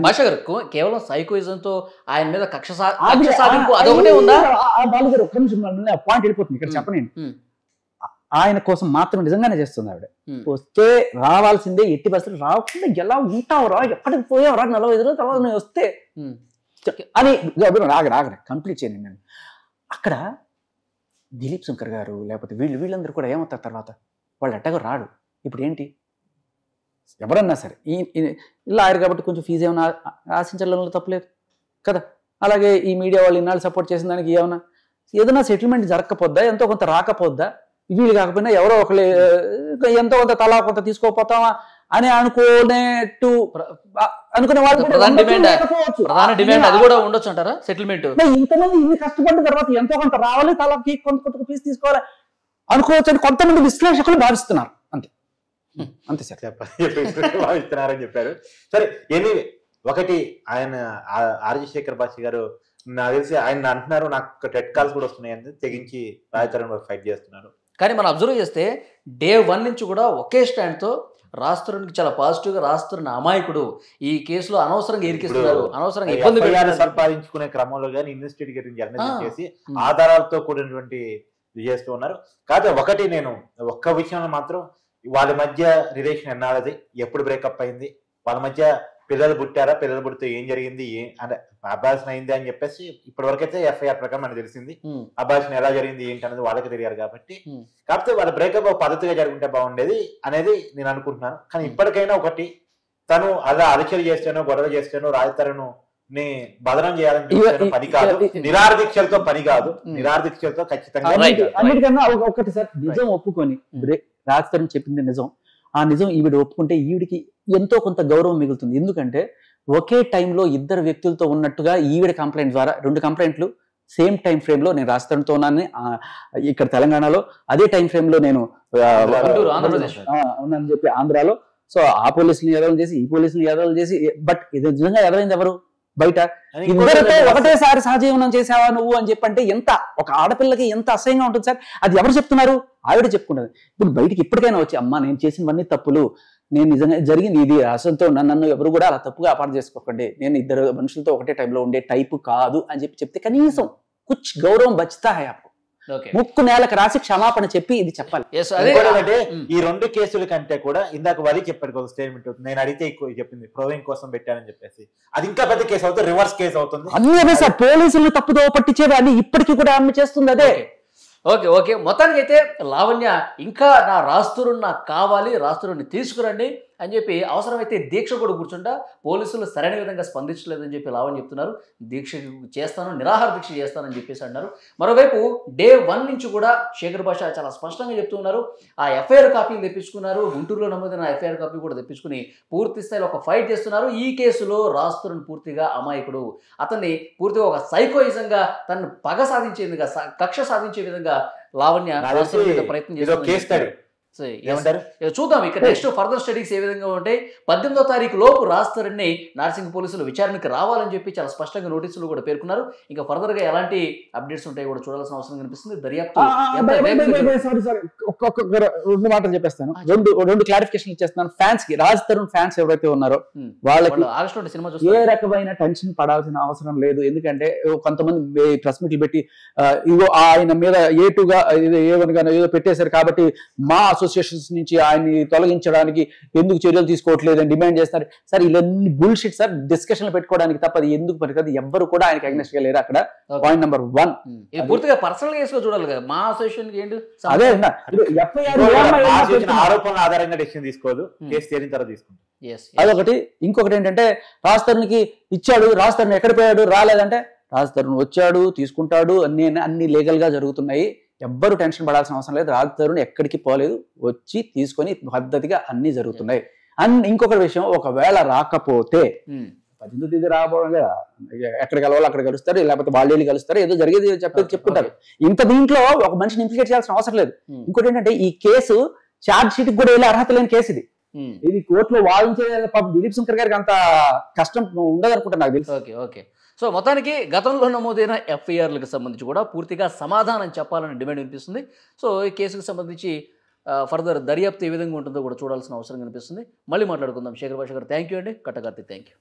భాష గారు కేవలం సైకోయిజంతో ఆయన మీద కక్ష సాధింపు అదొకటే ఉందా?
బాలుగారు ఒక్క నిమిషం పాయింట్ వెళ్ళిపోతుంది ఇక్కడ చెప్పనండి. ఆయన కోసం మాత్రం నిజంగానే చేస్తుంది ఆవిడ. వస్తే రావాల్సిందే, ఎట్టి పరిస్థితులు రాకుండా ఎలా ఉంటావురా, ఎక్కడికి పోయావురా 45 రోజుల తర్వాత నువ్వు వస్తే అని రాగరే కంప్లీట్ చేయను నేను. అక్కడ దిలీప్ శంకర్ గారు లేకపోతే వీళ్ళందరూ కూడా ఏమవుతారు తర్వాత, వాళ్ళు ఎట్టగా రాడు. ఇప్పుడు ఏంటి ఎవరన్నా సరే ఇలా ఆయన కాబట్టి కొంచెం ఫీజు ఏమైనా ఆశించడంలో తప్పలేదు కదా. అలాగే ఈ మీడియా వాళ్ళు ఇన్నాళ్ళు సపోర్ట్ చేసిన దానికి ఏదైనా సెటిల్మెంట్ జరగకపోద్దా, ఎంతో కొంత రాకపోద్దా, వీళ్ళు కాకపోయినా ఎవరో ఒకళ్ళు ఎంతో కొంత తలా కొంత తీసుకోపోతామా అని అనుకునే వాళ్ళు
అది కూడా ఉండొచ్చు అంటారా సెటిల్మెంట్.
ఇంతమంది ఇన్ని కష్టపడిన తర్వాత ఎంతో కొంత రావాలి, తలకి కొంత కొంత ఫీజు తీసుకోవాలి అనుకోవచ్చు అని కొంతమంది విశ్లేషకులు భావిస్తున్నారు. అంతే అంతే సార్
భావిస్తున్నారని చెప్పారు. సరే ఎనీవే, ఒకటి ఆయన ఆర్జే శేఖర్ భాష గారు నాకు తెలిసి ఆయన అంటున్నారు, నాకు టెట్ కాల్స్ కూడా వస్తున్నాయని తెగించి రాజతరుణ్ ఫైట్ చేస్తున్నారు.
కానీ మనం అబ్జర్వ్ చేస్తే డే 1 నుంచి కూడా ఒకే స్టాండ్తో రాష్ట్రానికి చాలా పాజిటివ్ గా రాస్తున్న అమాయకుడు ఈ కేసులో అనవసరంగా ఇరికిస్తున్నారు, అనవసరంగా ఇబ్బంది
సంపాదించుకునే క్రమంలో కానీ ఇన్వెస్టిగేటింగ్ జర్నలిజం చేసి ఆధారాలతో కూడినటువంటి చేస్తూ ఉన్నారు. కాకపోతే ఒకటి నేను ఒక్క విషయంలో మాత్రం, వాళ్ళ మధ్య రిలేషన్ ఎన్నాళ్ళది, ఎప్పుడు బ్రేకప్ అయింది, వాళ్ళ మధ్య పిల్లలు పుట్టారా, పిల్లలు పుడితే ఏం జరిగింది, అంటే అభాషణ అయింది అని చెప్పేసి ఇప్పటి వరకైతే ఎఫ్ఐఆర్ ప్రకారం మనకు తెలిసింది. అభాషణ ఎలా జరిగింది ఏంటి అనేది వాళ్ళకి తెలియాలి కాబట్టి, కాకపోతే వాళ్ళ బ్రేకప్ పద్ధతిగా జరుగుంటే బాగుండేది అనేది నేను అనుకుంటున్నాను. కానీ ఇప్పటికైనా ఒకటి, తను అలా అలచలు చేస్తానో గొడవ చేస్తానో రాజతరుణ్ ని బదనం చేయాలని చూస్తాను, పని కాదు. నిరాదీక్షలతో పని కాదు, నిరాదీక్షలతో ఖచ్చితంగా.
అన్నిటికన్నా ఒకటి సార్, నిజం ఒప్పుకొని రాజతరుణ్ చెప్పింది నిజం, ఆ నిజం ఈవిడ ఒప్పుకుంటే ఈవిడికి ఎంతో కొంత గౌరవం మిగులుతుంది. ఎందుకంటే ఒకే టైంలో ఇద్దరు వ్యక్తులతో ఉన్నట్టుగా ఈవిడ కంప్లైంట్ ద్వారా 2 కంప్లైంట్లు సేమ్ టైం ఫ్రేమ్ లో నేను రాజతరుణ్తో ఉన్నాను ఇక్కడ తెలంగాణలో, అదే టైం ఫ్రేమ్ లో నేను ఉన్నానని చెప్పి ఆంధ్రాలో. సో ఆ పోలీసులు ఎదవలు చేసి ఈ పోలీసులు ఎదవలు చేసి, బట్ ఇది నిజంగా ఎదవైంది ఎవరు బయట? ఇద్దరితో ఒకటేసారి సహజీవనం చేసావా నువ్వు అని చెప్పంటే ఎంత ఒక ఆడపిల్లకి ఎంత అసహ్యంగా ఉంటుంది సార్. అది ఎవరు చెప్తున్నారు? ఆవిడ చెప్పుకుంటుంది. ఇప్పుడు బయటికి ఇప్పటికైనా వచ్చి, అమ్మా నేను చేసినవన్నీ తప్పులు, నేను నిజంగా జరిగింది ఇది, అసలుతో నన్ను ఎవరు కూడా అలా తప్పుగా అపార్థం చేసుకోకండి, నేను ఇద్దరు మనుషులతో ఒకటే టైంలో ఉండే టైపు కాదు అని చెప్తే కనీసం కుచ్ గౌరవం బచ్తా హై ఆప్కో. ముక్కు నేలకు రాసి క్షమాపణ చెప్పి ఇది చెప్పాలి.
ఈ 2 కేసుల కంటే కూడా ఇందాక వలి చెప్పాడు ఒక స్టేట్మెంట్, నేను అడిగితే ఎక్కువ చెప్పింది ప్రొవింగ్ కోసం పెట్టానని చెప్పేసి, అది ఇంకా పెద్ద కేసు అవుతుంది, రివర్స్ కేసు అవుతుంది.
అన్నీ సార్ పోలీసులు తప్పుదో పట్టించేవి అన్ని ఇప్పటికీ కూడా ఆమె చేస్తుంది అదే.
ఓకే ఓకే, మొత్తానికి అయితే లావణ్య ఇంకా నా రాస్తురుణ్ నాకు కావాలి, రాస్తురుణ్ణి తీసుకురండి అని చెప్పి అవసరమైతే దీక్ష కూడా కూర్చుంటా, పోలీసులు సరైన విధంగా స్పందించలేదని చెప్పి లావణ్య చెప్తున్నారు. దీక్ష చేస్తాను, నిరాహార దీక్ష చేస్తానని చెప్పేసి అన్నారు. మరోవైపు డే 1 నుంచి కూడా శేఖర్ భాష చాలా స్పష్టంగా చెప్తున్నారు, ఆ ఎఫ్ఐఆర్ కాపీలు తెప్పించుకున్నారు, గుంటూరులో నమోదైన ఎఫ్ఐఆర్ కాపీ కూడా తెప్పించుకుని పూర్తి స్థాయిలో ఒక ఫైట్ చేస్తున్నారు. ఈ కేసులో రాస్తురుణ్ పూర్తిగా అమాయకుడు, అతన్ని పూర్తిగా ఒక సైకోయిజంగా తనను పగ సాధించే విధంగా, కక్ష సాధించే విధంగా లావణ్య ప్రయత్నం చేస్తారు. చూద్దాం ఇక నెక్స్ట్ ఫర్దర్ స్టడీస్ ఏ విధంగా ఉంటాయి. 18వ తారీఖు లోపు రాజతరుణ్ణి నార్సింగ్ పోలీసులు విచారణకు రావాలని చెప్పి చాలా స్పష్టంగా నోటీసులు కూడా పేర్కొన్నారు. ఇంకా ఫర్దర్ గా ఎలాంటి అప్డేట్స్ ఉంటాయి కూడా చూడాల్సిన అవసరం కనిపిస్తుంది. దర్యాప్తు
2 మాటలు చెప్పేస్తాను, 2 క్లారిఫికేషన్ ఇచ్చేస్తున్నాను. ఫ్యాన్స్ కి, రాజతరుణ్ ఫ్యాన్స్ ఎవరైతే ఉన్నారో వాళ్ళకి
ఆగస్టు సినిమా
ఏ రకమైన టెన్షన్ పడాల్సిన అవసరం లేదు. ఎందుకంటే కొంతమంది ప్రెస్ మీట్లు పెట్టి ఇగో ఆయన మీద ఏటుగా ఏదో పెట్టేశారు కాబట్టి మా అసోసియేషన్స్ నుంచి ఆయన్ని తొలగించడానికి ఎందుకు చర్యలు తీసుకోవట్లేదని డిమాండ్ చేస్తారు. సార్ ఇవన్నీ బుల్షిట్ సార్, డిస్కషన్లు పెట్టుకోవడానికి తప్ప అది ఎందుకు పనికిరాదు. ఎవ్వరు కూడా ఆయనకి అగ్నెస్ట్ గా లేరు. అక్కడ పాయింట్ నెంబర్ 1
పూర్తిగా పర్సనల్ కేసు లో చూడాలి కదా, మా అసోసియేషన్ ఏంటి
అదే
ఆరోపణల ఆధారంగా డెసిషన్ తీసుకోదు, కేసు తేలిన తర్వాత తీసుకుంటాం.
అదొకటి. ఇంకొకటి ఏంటంటే రాజతరుణ్కి ఇచ్చాడు, రాజతరుణ్ ఎక్కడ పోయాడు, రాలేదంటే రాజతరుణ్ వచ్చాడు, తీసుకుంటాడు, అన్ని లీగల్ గా జరుగుతున్నాయి. ఎవ్వరు టెన్షన్ పడాల్సిన అవసరం లేదు. రాజతరుణ్ ఎక్కడికి పోలేదు, వచ్చి తీసుకొని పద్ధతిగా అన్ని జరుగుతున్నాయి. ఇంకొక విషయం, ఒకవేళ రాకపోతే 12వ తేదీ రాబోవడం కదా, ఎక్కడ కలవాలో అక్కడ కలుస్తారు, లేకపోతే వాళ్ళు వెళ్ళి కలుస్తారు, ఏదో జరిగేది చెప్పుకుంటారు. ఇంత దీంట్లో ఒక మనిషిని ఇంప్లికేట్ చేయాల్సిన అవసరం లేదు. ఇంకోటి ఏంటంటే ఈ కేసు ఛార్జ్ షీట్ కూడా వెళ్ళి అర్హత లేని కేసు ఇది కోర్టులో వాదించే పాపం దిలీప్ శంకర్ గారికి అంత కష్టం ఉండదు అనుకుంటా నాకు తెలుసు.
ఓకే. సో మొత్తానికి గతంలో నమోదైన ఎఫ్ఐఆర్లకు సంబంధించి కూడా పూర్తిగా సమాధానం చెప్పాలని డిమాండ్ వినిపిస్తుంది. సో ఈ కేసుకు సంబంధించి ఫర్దర్ దర్యాప్తు ఏ విధంగా ఉంటుందో కూడా చూడాల్సిన అవసరం కనిపిస్తుంది. మళ్ళీ మాట్లాడుకుందాం. శేఖర్ భాష గారు థ్యాంక్ యూ అండి. కట్టకార్తిక్ థ్యాంక్ యూ.